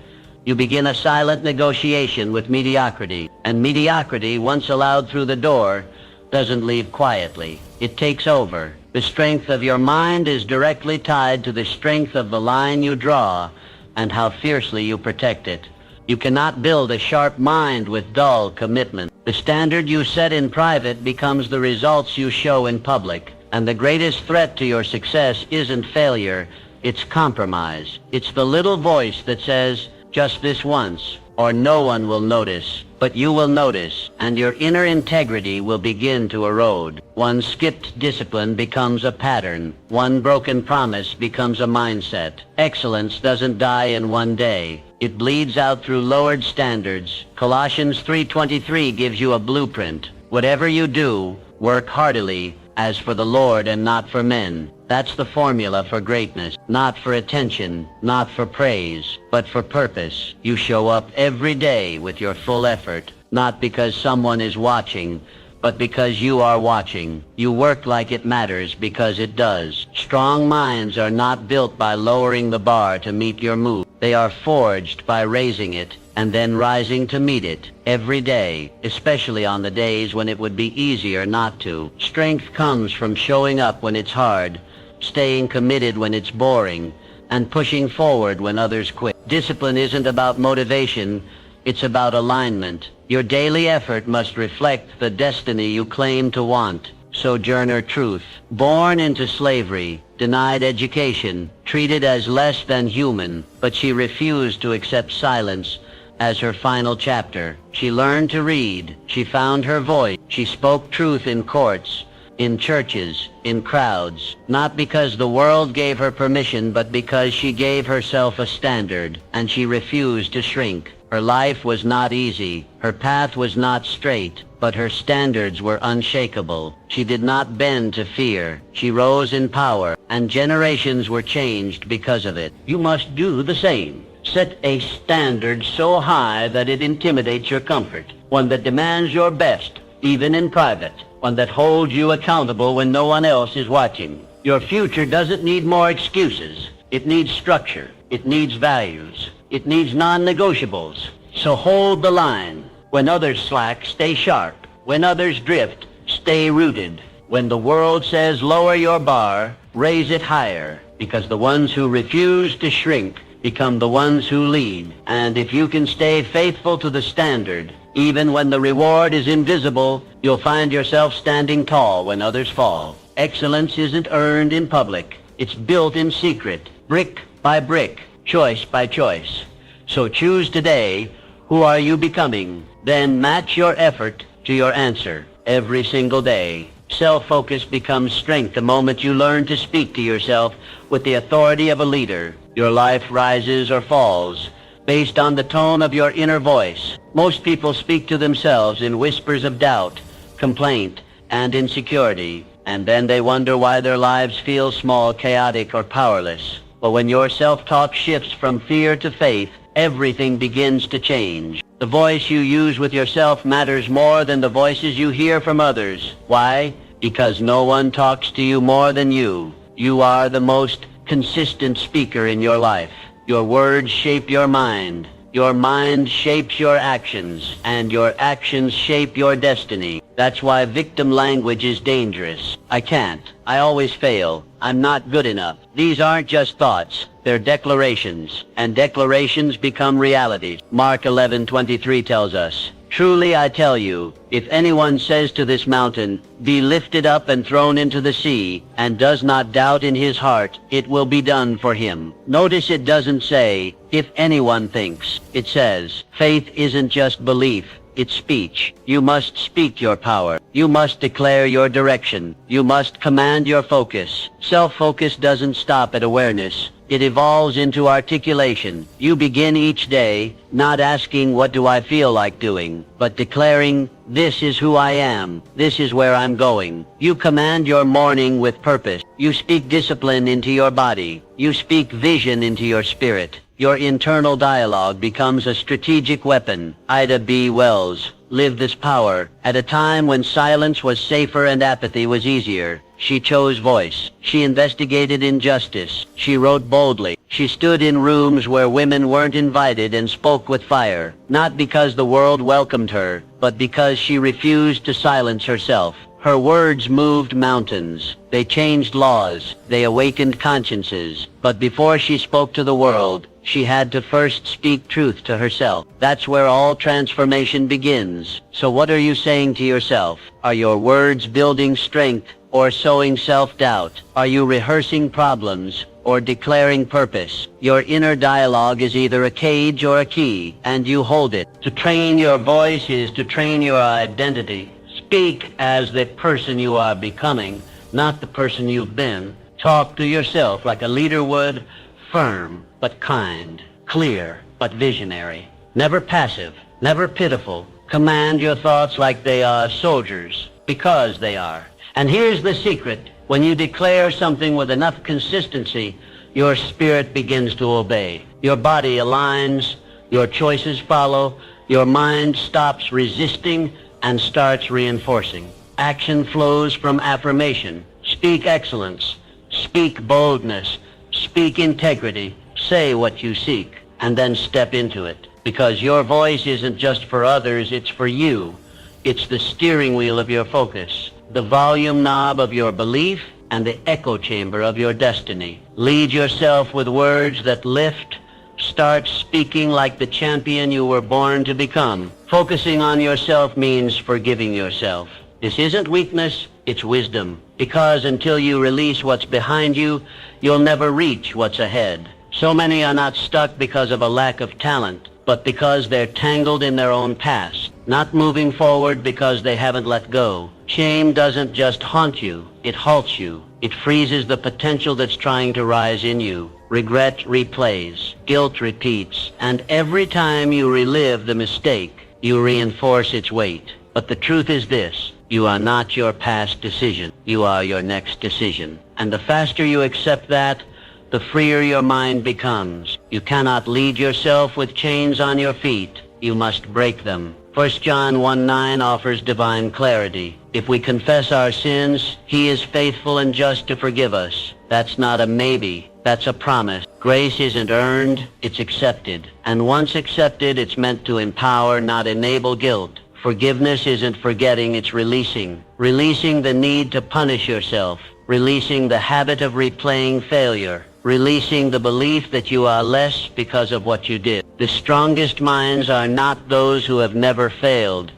you begin a silent negotiation with mediocrity. And mediocrity, once allowed through the door, doesn't leave quietly. It takes over. The strength of your mind is directly tied to the strength of the line you draw and how fiercely you protect it. You cannot build a sharp mind with dull commitment. The standard you set in private becomes the results you show in public. And the greatest threat to your success isn't failure, it's compromise. It's the little voice that says, just this once, or no one will notice. But you will notice, and your inner integrity will begin to erode. One skipped discipline becomes a pattern. One broken promise becomes a mindset. Excellence doesn't die in one day. It bleeds out through lowered standards. Colossians 3:23 gives you a blueprint. Whatever you do, work heartily, as for the Lord and not for men. That's the formula for greatness. Not for attention, not for praise, but for purpose. You show up every day with your full effort, not because someone is watching, but because you are watching. You work like it matters because it does. Strong minds are not built by lowering the bar to meet your mood. They are forged by raising it and then rising to meet it every day, especially on the days when it would be easier not to. Strength comes from showing up when it's hard, staying committed when it's boring, and pushing forward when others quit. Discipline isn't about motivation, it's about alignment. Your daily effort must reflect the destiny you claim to want. Sojourner Truth, born into slavery, denied education, treated as less than human, but she refused to accept silence as her final chapter. She learned to read. She found her voice. She spoke truth in courts, in churches, in crowds, not because the world gave her permission, but because she gave herself a standard, and she refused to shrink. Her life was not easy, her path was not straight, but her standards were unshakable. She did not bend to fear. She rose in power, and generations were changed because of it. You must do the same. Set a standard so high that it intimidates your comfort, one that demands your best, even in private, one that holds you accountable when no one else is watching. Your future doesn't need more excuses. It needs structure. It needs values. It needs non-negotiables. So hold the line. When others slack, stay sharp. When others drift, stay rooted. When the world says lower your bar, raise it higher, because the ones who refuse to shrink become the ones who lead. And if you can stay faithful to the standard, even when the reward is invisible, you'll find yourself standing tall when others fall. Excellence isn't earned in public. It's built in secret, brick by brick, choice by choice. So choose today, who are you becoming? Then match your effort to your answer every single day. Self-focus becomes strength the moment you learn to speak to yourself with the authority of a leader. Your life rises or falls based on the tone of your inner voice. Most people speak to themselves in whispers of doubt, complaint, and insecurity, and then they wonder why their lives feel small, chaotic, or powerless. But when your self-talk shifts from fear to faith, everything begins to change. The voice you use with yourself matters more than the voices you hear from others. Why? Because no one talks to you more than you. You are the most consistent speaker in your life. Your words shape your mind. Your mind shapes your actions, and your actions shape your destiny. That's why victim language is dangerous. I can't. I always fail. I'm not good enough. These aren't just thoughts. They're declarations, and declarations become realities. Mark 11:23 tells us, "Truly I tell you, if anyone says to this mountain, 'Be lifted up and thrown into the sea,' and does not doubt in his heart, it will be done for him." Notice it doesn't say, "If anyone thinks." It says, faith isn't just belief. It's speech. You must speak your power. You must declare your direction. You must command your focus. Self-focus doesn't stop at awareness. It evolves into articulation. You begin each day not asking, "What do I feel like doing?" but declaring, "This is who I am. This is where I'm going." You command your morning with purpose. You speak discipline into your body. You speak vision into your spirit. Your internal dialogue becomes a strategic weapon. Ida B. Wells lived this power at a time when silence was safer and apathy was easier. She chose voice. She investigated injustice. She wrote boldly. She stood in rooms where women weren't invited and spoke with fire, not because the world welcomed her, but because she refused to silence herself. Her words moved mountains. They changed laws. They awakened consciences. But before she spoke to the world, she had to first speak truth to herself. That's where all transformation begins. So what are you saying to yourself? Are your words building strength or sowing self-doubt? Are you rehearsing problems or declaring purpose? Your inner dialogue is either a cage or a key, and you hold it. To train your voice is to train your identity. Speak as the person you are becoming, not the person you've been. Talk to yourself like a leader would, firm but kind, clear but visionary. Never passive, never pitiful. Command your thoughts like they are soldiers, because they are. And here's the secret. When you declare something with enough consistency, your spirit begins to obey. Your body aligns, your choices follow, your mind stops resisting and starts reinforcing. Action flows from affirmation. Speak excellence. Speak boldness. Speak integrity. Say what you seek, and then step into it. Because your voice isn't just for others, it's for you. It's the steering wheel of your focus, the volume knob of your belief, and the echo chamber of your destiny. Lead yourself with words that lift. Start speaking like the champion you were born to become. Focusing on yourself means forgiving yourself. This isn't weakness, it's wisdom. Because until you release what's behind you, you'll never reach what's ahead. So many are not stuck because of a lack of talent, but because they're tangled in their own past. Not moving forward because they haven't let go. Shame doesn't just haunt you, it halts you. It freezes the potential that's trying to rise in you. Regret replays, guilt repeats, and every time you relive the mistake, you reinforce its weight. But the truth is this: you are not your past decision. You are your next decision. And the faster you accept that, the freer your mind becomes. You cannot lead yourself with chains on your feet. You must break them. 1 John 1:9 offers divine clarity. If we confess our sins, He is faithful and just to forgive us. That's not a maybe. That's a promise. Grace isn't earned, it's accepted. And once accepted, it's meant to empower, not enable guilt. Forgiveness isn't forgetting, it's releasing. Releasing the need to punish yourself. Releasing the habit of replaying failure. Releasing the belief that you are less because of what you did. The strongest minds are not those who have never failed,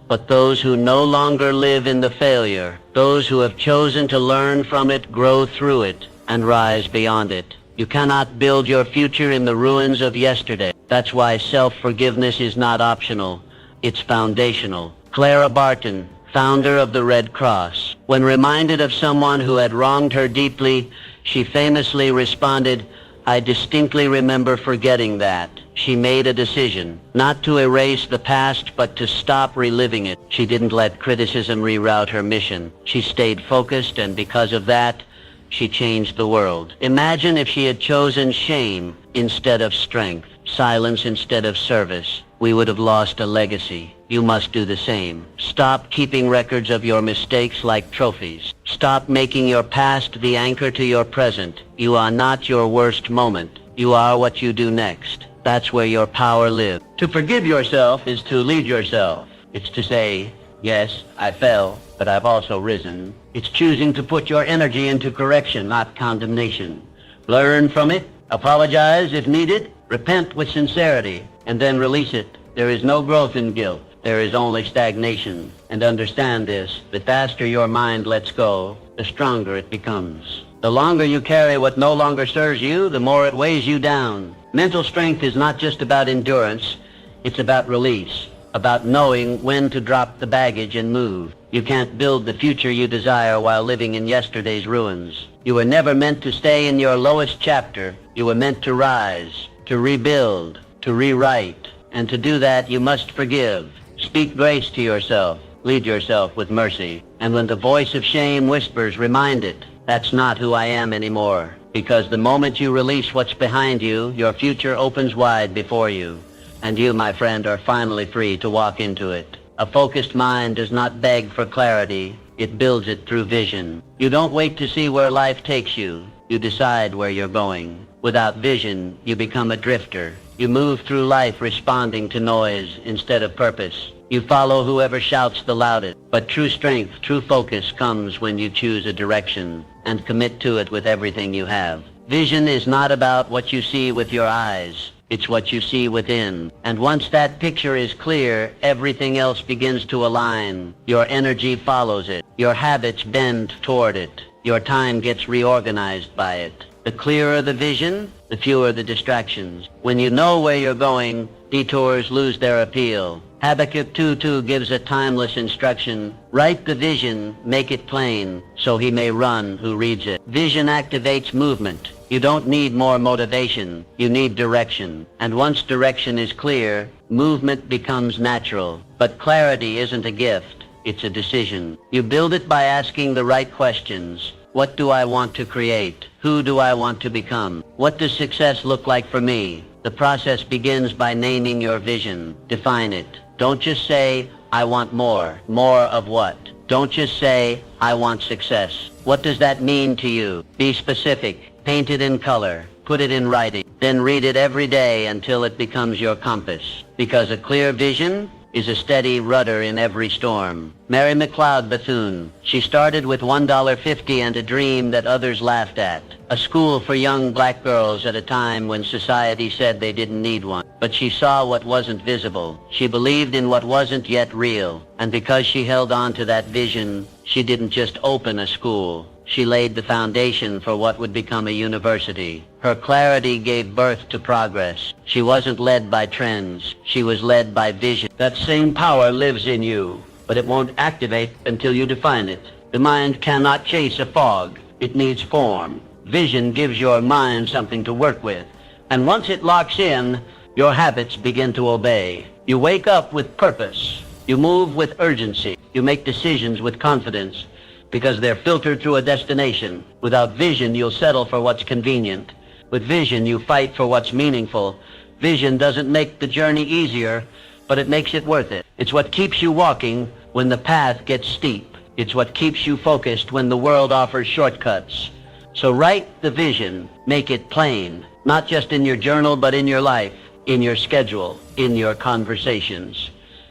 but those who no longer live in the failure. Those who have chosen to learn from it, grow through it, and rise beyond it. You cannot build your future in the ruins of yesterday. That's why self-forgiveness is not optional. It's foundational. Clara Barton, founder of the Red Cross, when reminded of someone who had wronged her deeply, she famously responded, "I distinctly remember forgetting that." She made a decision, not to erase the past, but to stop reliving it. She didn't let criticism reroute her mission. She stayed focused, and because of that, she changed the world. Imagine if she had chosen shame instead of strength, silence instead of service. We would have lost a legacy. You must do the same. Stop keeping records of your mistakes like trophies. Stop making your past the anchor to your present. You are not your worst moment. You are what you do next. That's where your power lives. To forgive yourself is to lead yourself. It's to say, yes, I fell, but I've also risen. It's choosing to put your energy into correction, not condemnation. Learn from it, apologize if needed, repent with sincerity, and then release it. There is no growth in guilt. There is only stagnation. And understand this: the faster your mind lets go, the stronger it becomes. The longer you carry what no longer serves you, the more it weighs you down. Mental strength is not just about endurance. It's about release, about knowing when to drop the baggage and move. You can't build the future you desire while living in yesterday's ruins. You were never meant to stay in your lowest chapter. You were meant to rise, to rebuild, to rewrite. And to do that, you must forgive. Speak grace to yourself. Lead yourself with mercy. And when the voice of shame whispers, remind it, that's not who I am anymore. Because the moment you release what's behind you, your future opens wide before you. And you, my friend, are finally free to walk into it. A focused mind does not beg for clarity. It builds it through vision. You don't wait to see where life takes you. You decide where you're going. Without vision, you become a drifter. You move through life responding to noise instead of purpose. You follow whoever shouts the loudest. But true strength, true focus comes when you choose a direction and commit to it with everything you have. Vision is not about what you see with your eyes. It's what you see within. And once that picture is clear, everything else begins to align. Your energy follows it. Your habits bend toward it. Your time gets reorganized by it. The clearer the vision, the fewer the distractions. When you know where you're going, detours lose their appeal. Habakkuk 2:2 gives a timeless instruction. Write the vision, make it plain, so he may run who reads it. Vision activates movement. You don't need more motivation. You need direction. And once direction is clear, movement becomes natural. But clarity isn't a gift. It's a decision. You build it by asking the right questions. What do I want to create? Who do I want to become? What does success look like for me? The process begins by naming your vision. Define it. Don't just say, I want more. More of what? Don't just say, I want success. What does that mean to you? Be specific. Paint it in color. Put it in writing. Then read it every day until it becomes your compass. Because a clear vision is a steady rudder in every storm. Mary McLeod Bethune. She started with $1.50 and a dream that others laughed at. A school for young black girls at a time when society said they didn't need one. But she saw what wasn't visible. She believed in what wasn't yet real. And because she held on to that vision, she didn't just open a school. She laid the foundation for what would become a university. Her clarity gave birth to progress. She wasn't led by trends. She was led by vision. That same power lives in you. but it won't activate until you define it. The mind cannot chase a fog. It needs form. Vision gives your mind something to work with, and once it locks in, your habits begin to obey. You wake up with purpose. You move with urgency. You make decisions with confidence because they're filtered through a destination. Without vision, you'll settle for what's convenient. With vision, you fight for what's meaningful. Vision doesn't make the journey easier, but it makes it worth it. It's what keeps you walking when the path gets steep. It's what keeps you focused when the world offers shortcuts. So write the vision, make it plain, not just in your journal, but in your life, in your schedule, in your conversations,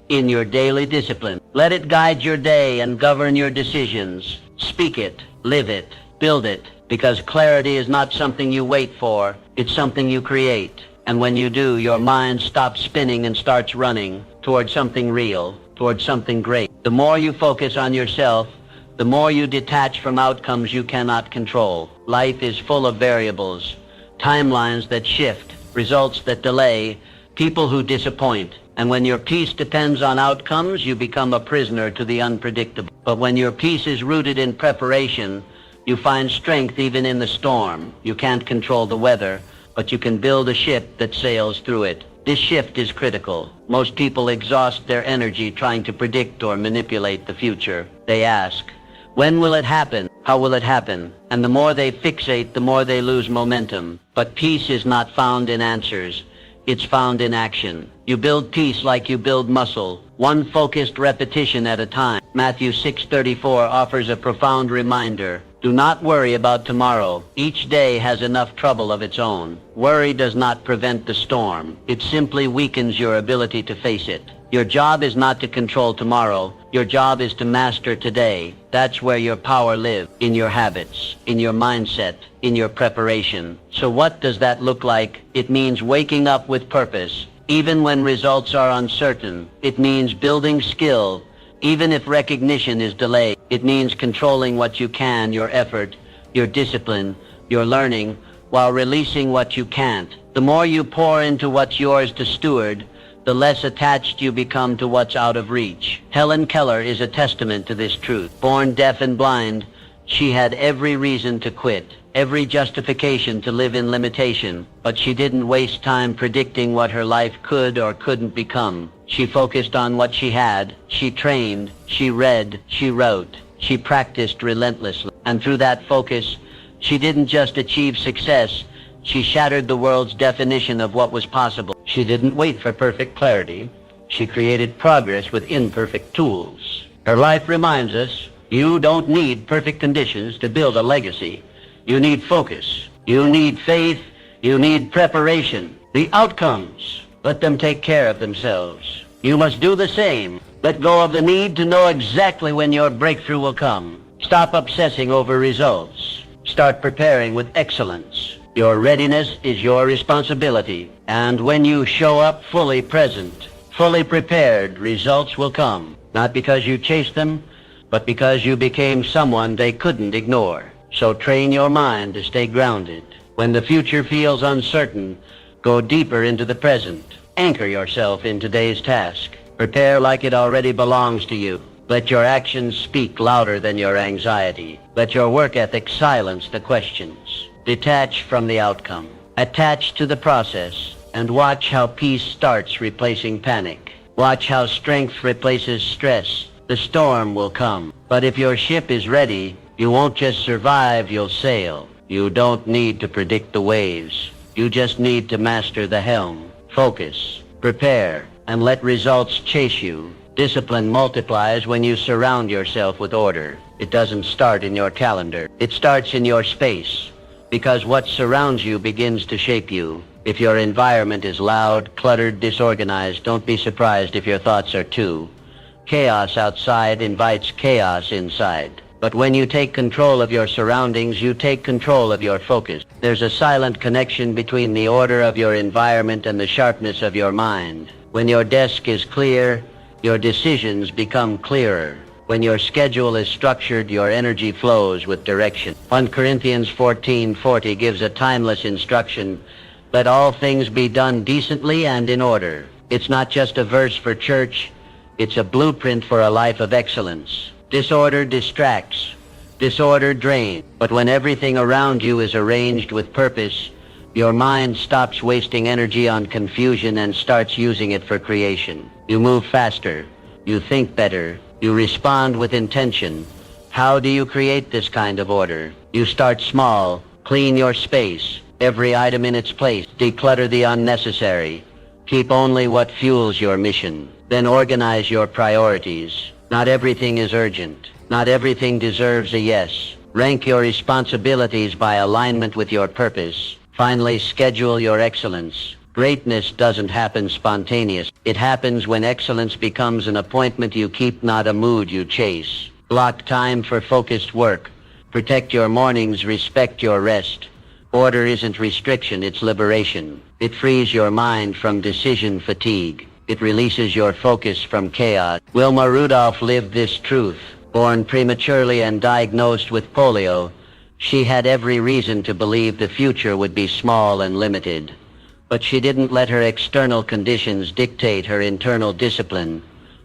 in your daily discipline. Let it guide your day and govern your decisions. Speak it, live it, build it, because clarity is not something you wait for, it's something you create. And when you do, your mind stops spinning and starts running towards something real, towards something great. The more you focus on yourself, the more you detach from outcomes you cannot control. Life is full of variables, timelines that shift, results that delay, people who disappoint. And when your peace depends on outcomes, you become a prisoner to the unpredictable. But when your peace is rooted in preparation, you find strength even in the storm. You can't control the weather, but you can build a ship that sails through it. This shift is critical. Most people exhaust their energy trying to predict or manipulate the future. They ask, when will it happen? How will it happen? And the more they fixate, the more they lose momentum. But peace is not found in answers. It's found in action. You build peace like you build muscle, one focused repetition at a time. Matthew 6:34 offers a profound reminder. Do not worry about tomorrow. Each day has enough trouble of its own. Worry does not prevent the storm. It simply weakens your ability to face it. Your job is not to control tomorrow. Your job is to master today. That's where your power lives, in your habits, in your mindset, in your preparation. So what does that look like? It means waking up with purpose, even when results are uncertain. It means building skill, even if recognition is delayed. It means controlling what you can, your effort, your discipline, your learning, while releasing what you can't. The more you pour into what's yours to steward, the less attached you become to what's out of reach. Helen Keller is a testament to this truth. Born deaf and blind, she had every reason to quit, every justification to live in limitation, but she didn't waste time predicting what her life could or couldn't become. She focused on what she had. She trained, she read, she wrote, she practiced relentlessly. And through that focus, she didn't just achieve success, she shattered the world's definition of what was possible. She didn't wait for perfect clarity. She created progress with imperfect tools. Her life reminds us, you don't need perfect conditions to build a legacy. You need focus. You need faith. You need preparation. The outcomes, let them take care of themselves. You must do the same. Let go of the need to know exactly when your breakthrough will come. Stop obsessing over results. Start preparing with excellence. Your readiness is your responsibility. And when you show up fully present, fully prepared, results will come. Not because you chased them, but because you became someone they couldn't ignore. So train your mind to stay grounded. When the future feels uncertain, go deeper into the present. Anchor yourself in today's task. Prepare like it already belongs to you. Let your actions speak louder than your anxiety. Let your work ethic silence the questions. Detach from the outcome. Attach to the process. And watch how peace starts replacing panic. Watch how strength replaces stress. The storm will come. But if your ship is ready, you won't just survive, you'll sail. You don't need to predict the waves. You just need to master the helm. Focus, prepare, and let results chase you. Discipline multiplies when you surround yourself with order. It doesn't start in your calendar. It starts in your space. Because what surrounds you begins to shape you. If your environment is loud, cluttered, disorganized, don't be surprised if your thoughts are too. Chaos outside invites chaos inside. But when you take control of your surroundings, you take control of your focus. There's a silent connection between the order of your environment and the sharpness of your mind. When your desk is clear, your decisions become clearer. When your schedule is structured, your energy flows with direction. 1 Corinthians 14:40 gives a timeless instruction. Let all things be done decently and in order. It's not just a verse for church. It's a blueprint for a life of excellence. Disorder distracts. Disorder drains. But when everything around you is arranged with purpose, your mind stops wasting energy on confusion and starts using it for creation. You move faster. You think better. You respond with intention. How do you create this kind of order? You start small. Clean your space. Every item in its place. Declutter the unnecessary. Keep only what fuels your mission. Then organize your priorities. Not everything is urgent. Not everything deserves a yes. Rank your responsibilities by alignment with your purpose. Finally, schedule your excellence. Greatness doesn't happen spontaneous. It happens when excellence becomes an appointment you keep, not a mood you chase. Block time for focused work. Protect your mornings, respect your rest. Order isn't restriction, it's liberation. It frees your mind from decision fatigue. It releases your focus from chaos. Wilma Rudolph lived this truth. Born prematurely and diagnosed with polio, she had every reason to believe the future would be small and limited. But she didn't let her external conditions dictate her internal discipline.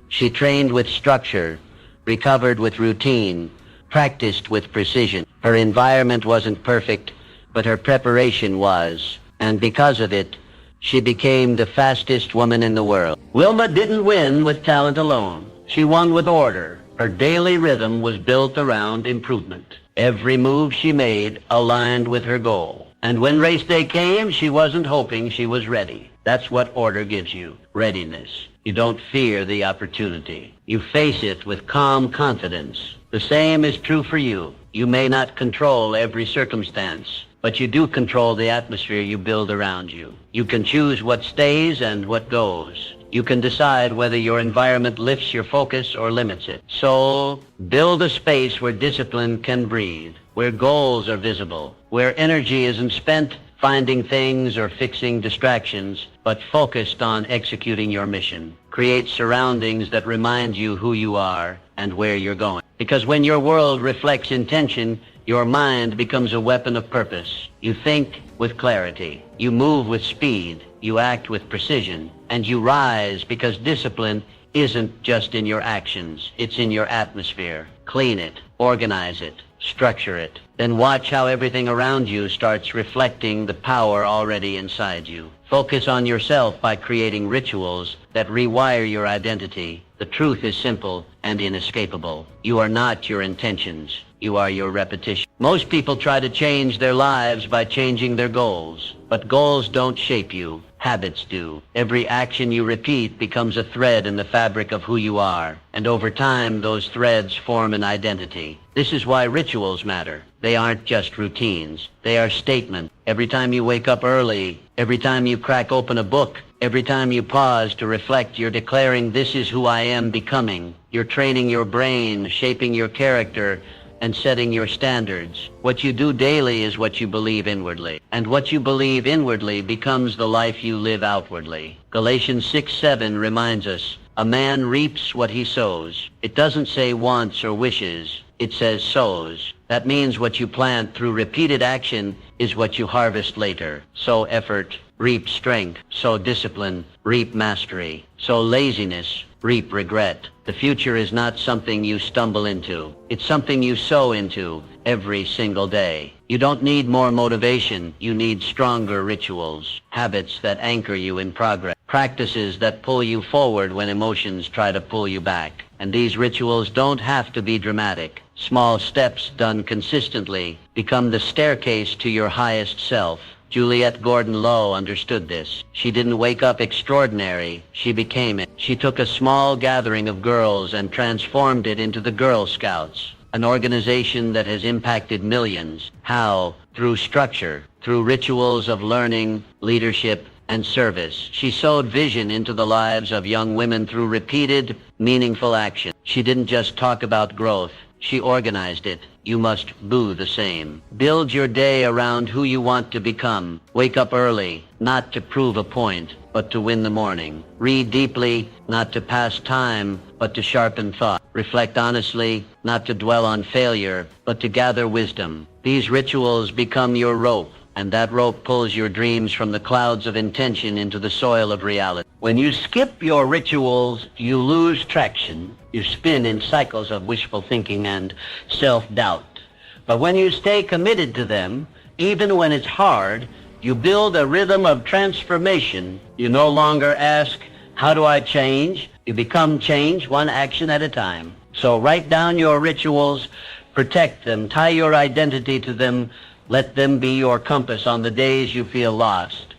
She trained with structure, recovered with routine, practiced with precision. Her environment wasn't perfect, but her preparation was. And because of it, she became the fastest woman in the world. Wilma didn't win with talent alone. She won with order. Her daily rhythm was built around improvement. Every move she made aligned with her goal. And when race day came, she wasn't hoping, she was ready. That's what order gives you, readiness. You don't fear the opportunity. You face it with calm confidence. The same is true for you. You may not control every circumstance, but you do control the atmosphere you build around you. You can choose what stays and what goes. You can decide whether your environment lifts your focus or limits it. So, build a space where discipline can breathe, where goals are visible, where energy isn't spent finding things or fixing distractions, but focused on executing your mission. Create surroundings that remind you who you are and where you're going. Because when your world reflects intention, your mind becomes a weapon of purpose. You think with clarity. You move with speed. You act with precision. And you rise because discipline isn't just in your actions. It's in your atmosphere. Clean it. Organize it. Structure it. Then watch how everything around you starts reflecting the power already inside you. Focus on yourself by creating rituals that rewire your identity. The truth is simple and inescapable. You are not your intentions. You are your repetition. Most people try to change their lives by changing their goals. But goals don't shape you. Habits do. Every action you repeat becomes a thread in the fabric of who you are. And over time, those threads form an identity. This is why rituals matter. They aren't just routines. They are statements. Every time you wake up early, every time you crack open a book, every time you pause to reflect, you're declaring, this is who I am becoming. You're training your brain, shaping your character, and setting your standards. What you do daily is what you believe inwardly. And what you believe inwardly becomes the life you live outwardly. Galatians 6:7 reminds us, a man reaps what he sows. It doesn't say wants or wishes. It says sows. That means what you plant through repeated action is what you harvest later. Sow effort, reap strength. Sow discipline, reap mastery. Sow laziness, reap regret. The future is not something you stumble into. It's something you sow into every single day. You don't need more motivation. You need stronger rituals, habits that anchor you in progress, practices that pull you forward when emotions try to pull you back. And these rituals don't have to be dramatic. Small steps done consistently become the staircase to your highest self. Juliette Gordon Low understood this. She didn't wake up extraordinary. She became it. She took a small gathering of girls and transformed it into the Girl Scouts, an organization that has impacted millions. How? Through structure, through rituals of learning, leadership, and service. She sowed vision into the lives of young women through repeated, meaningful action. She didn't just talk about growth. She organized it. You must do the same. Build your day around who you want to become. Wake up early, not to prove a point, but to win the morning. Read deeply, not to pass time, but to sharpen thought. Reflect honestly, not to dwell on failure, but to gather wisdom. These rituals become your rope, and that rope pulls your dreams from the clouds of intention into the soil of reality. When you skip your rituals, you lose traction. You spin in cycles of wishful thinking and self-doubt. But when you stay committed to them, even when it's hard, you build a rhythm of transformation. You no longer ask, how do I change? You become change one action at a time. So write down your rituals, protect them, tie your identity to them, let them be your compass on the days you feel lost.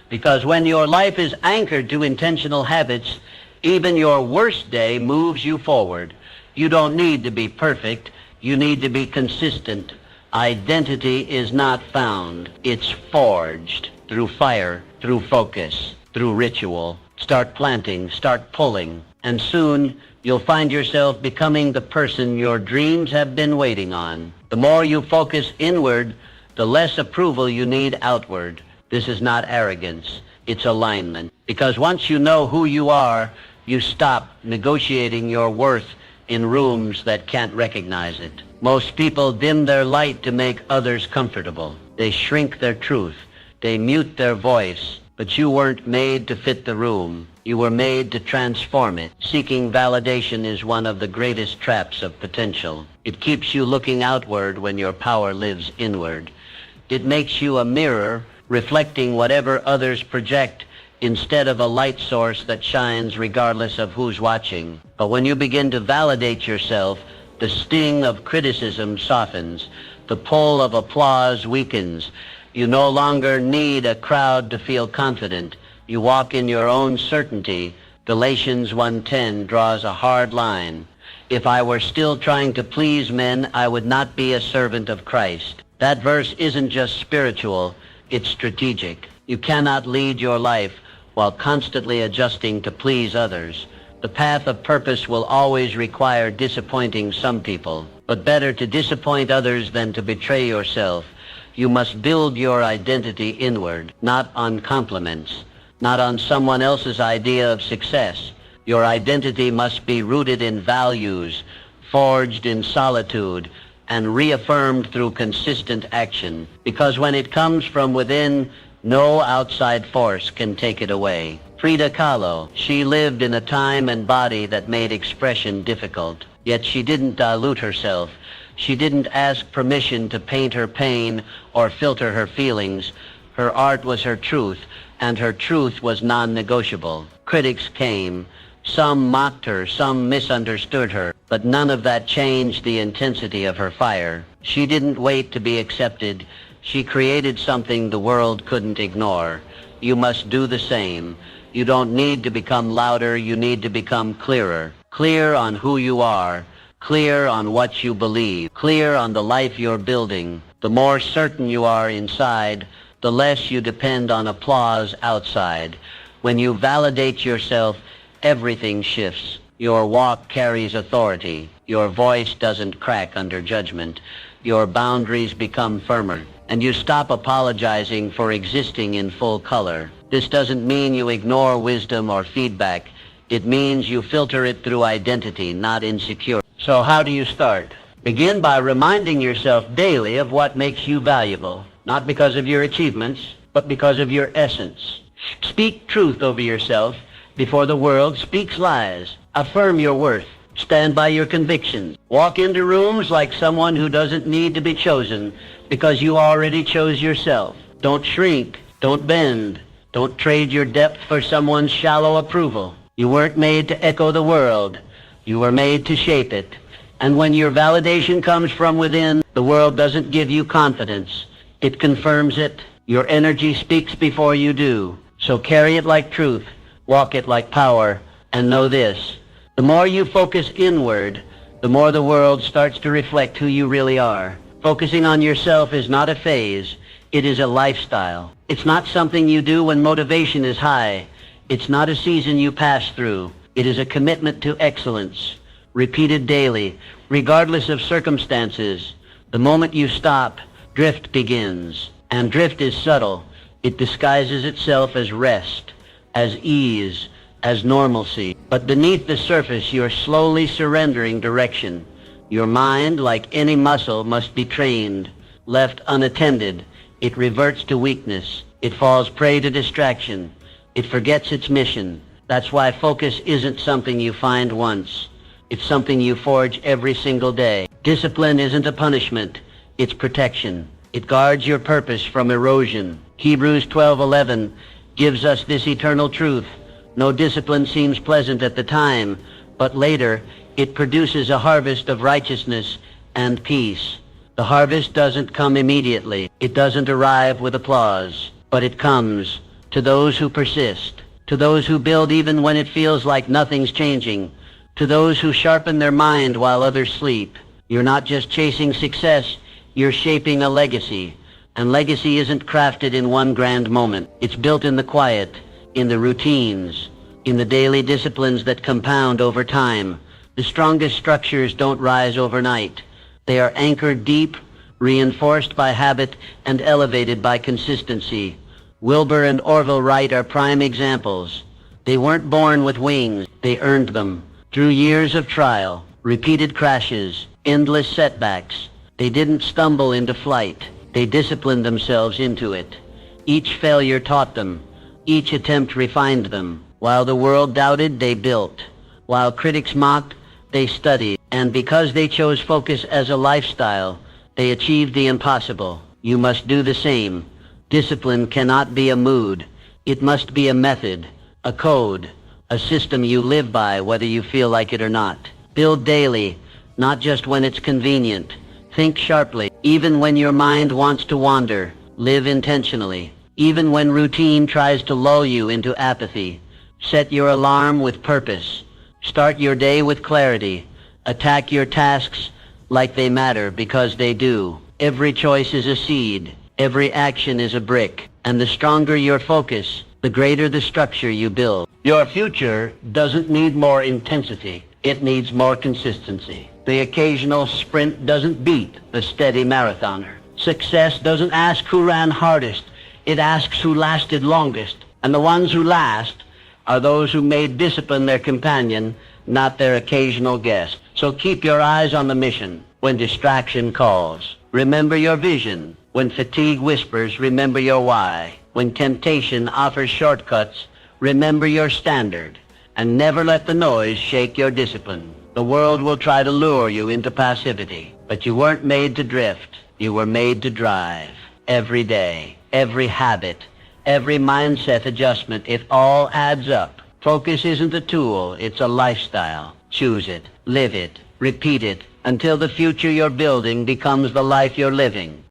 Because when your life is anchored to intentional habits, even your worst day moves you forward. You don't need to be perfect. You need to be consistent. Identity is not found. It's forged through fire, through focus, through ritual. Start planting, start pulling, and soon you'll find yourself becoming the person your dreams have been waiting on. The more you focus inward, the less approval you need outward. This is not arrogance, it's alignment. Because once you know who you are, you stop negotiating your worth in rooms that can't recognize it. Most people dim their light to make others comfortable. They shrink their truth. They mute their voice. But you weren't made to fit the room. You were made to transform it. Seeking validation is one of the greatest traps of potential. It keeps you looking outward when your power lives inward. It makes you a mirror reflecting whatever others project instead of a light source that shines regardless of who's watching. But when you begin to validate yourself, the sting of criticism softens. The pull of applause weakens. You no longer need a crowd to feel confident. You walk in your own certainty. Galatians 1:10 draws a hard line. If I were still trying to please men, I would not be a servant of Christ. That verse isn't just spiritual, it's strategic. You cannot lead your life while constantly adjusting to please others. The path of purpose will always require disappointing some people, but better to disappoint others than to betray yourself. You must build your identity inward, not on compliments, not on someone else's idea of success. Your identity must be rooted in values, forged in solitude, and reaffirmed through consistent action. Because when it comes from within, no outside force can take it away. Frida Kahlo, she lived in a time and body that made expression difficult. Yet she didn't dilute herself. She didn't ask permission to paint her pain or filter her feelings. Her art was her truth, and her truth was non-negotiable. Critics came. Some mocked her, some misunderstood her, but none of that changed the intensity of her fire. She didn't wait to be accepted. She created something the world couldn't ignore. You must do the same. You don't need to become louder, you need to become clearer. Clear on who you are. Clear on what you believe, clear on the life you're building. The more certain you are inside, the less you depend on applause outside. When you validate yourself, everything shifts. Your walk carries authority. Your voice doesn't crack under judgment. Your boundaries become firmer, and you stop apologizing for existing in full color. This doesn't mean you ignore wisdom or feedback. It means you filter it through identity, not insecurity. So how do you start? Begin by reminding yourself daily of what makes you valuable, not because of your achievements, but because of your essence. Speak truth over yourself before the world speaks lies. Affirm your worth. Stand by your convictions. Walk into rooms like someone who doesn't need to be chosen because you already chose yourself. Don't shrink. Don't bend. Don't trade your depth for someone's shallow approval. You weren't made to echo the world. You were made to shape it. And when your validation comes from within, the world doesn't give you confidence. It confirms it. Your energy speaks before you do. So carry it like truth, walk it like power, and know this. The more you focus inward, the more the world starts to reflect who you really are. Focusing on yourself is not a phase. It is a lifestyle. It's not something you do when motivation is high. It's not a season you pass through. It is a commitment to excellence, repeated daily, regardless of circumstances. The moment you stop, drift begins. And drift is subtle. It disguises itself as rest, as ease, as normalcy. But beneath the surface, you're slowly surrendering direction. Your mind, like any muscle, must be trained. Left unattended, It reverts to weakness. It falls prey to distraction. It forgets its mission. That's why focus isn't something you find once. It's something you forge every single day. Discipline isn't a punishment. It's protection. It guards your purpose from erosion. Hebrews 12:11 gives us this eternal truth. No discipline seems pleasant at the time, but later it produces a harvest of righteousness and peace. The harvest doesn't come immediately. It doesn't arrive with applause, but it comes to those who persist, to those who build even when it feels like nothing's changing, to those who sharpen their mind while others sleep. You're not just chasing success, you're shaping a legacy. And legacy isn't crafted in one grand moment. It's built in the quiet, in the routines, in the daily disciplines that compound over time. The strongest structures don't rise overnight. They are anchored deep, reinforced by habit, and elevated by consistency. Wilbur and Orville Wright are prime examples. They weren't born with wings. They earned them through years of trial, repeated crashes, endless setbacks. They didn't stumble into flight. They disciplined themselves into it. Each failure taught them. Each attempt refined them. While the world doubted, they built. While critics mocked, they studied. And because they chose focus as a lifestyle, they achieved the impossible. You must do the same. Discipline cannot be a mood. It must be a method, a code, a system you live by whether you feel like it or not. Build daily, not just when it's convenient. Think sharply. Even when your mind wants to wander, live intentionally. Even when routine tries to lull you into apathy, set your alarm with purpose. Start your day with clarity. Attack your tasks like they matter because they do. Every choice is a seed. Every action is a brick. And the stronger your focus, the greater the structure you build. Your future doesn't need more intensity. It needs more consistency. The occasional sprint doesn't beat the steady marathoner. Success doesn't ask who ran hardest. It asks who lasted longest. And the ones who last are those who made discipline their companion, not their occasional guest. So keep your eyes on the mission when distraction calls. Remember your vision. When fatigue whispers, remember your why. When temptation offers shortcuts, remember your standard. And never let the noise shake your discipline. The world will try to lure you into passivity, but you weren't made to drift. You were made to drive. Every day, every habit, every mindset adjustment, it all adds up. Focus isn't a tool, it's a lifestyle. Choose it, live it, repeat it, until the future you're building becomes the life you're living.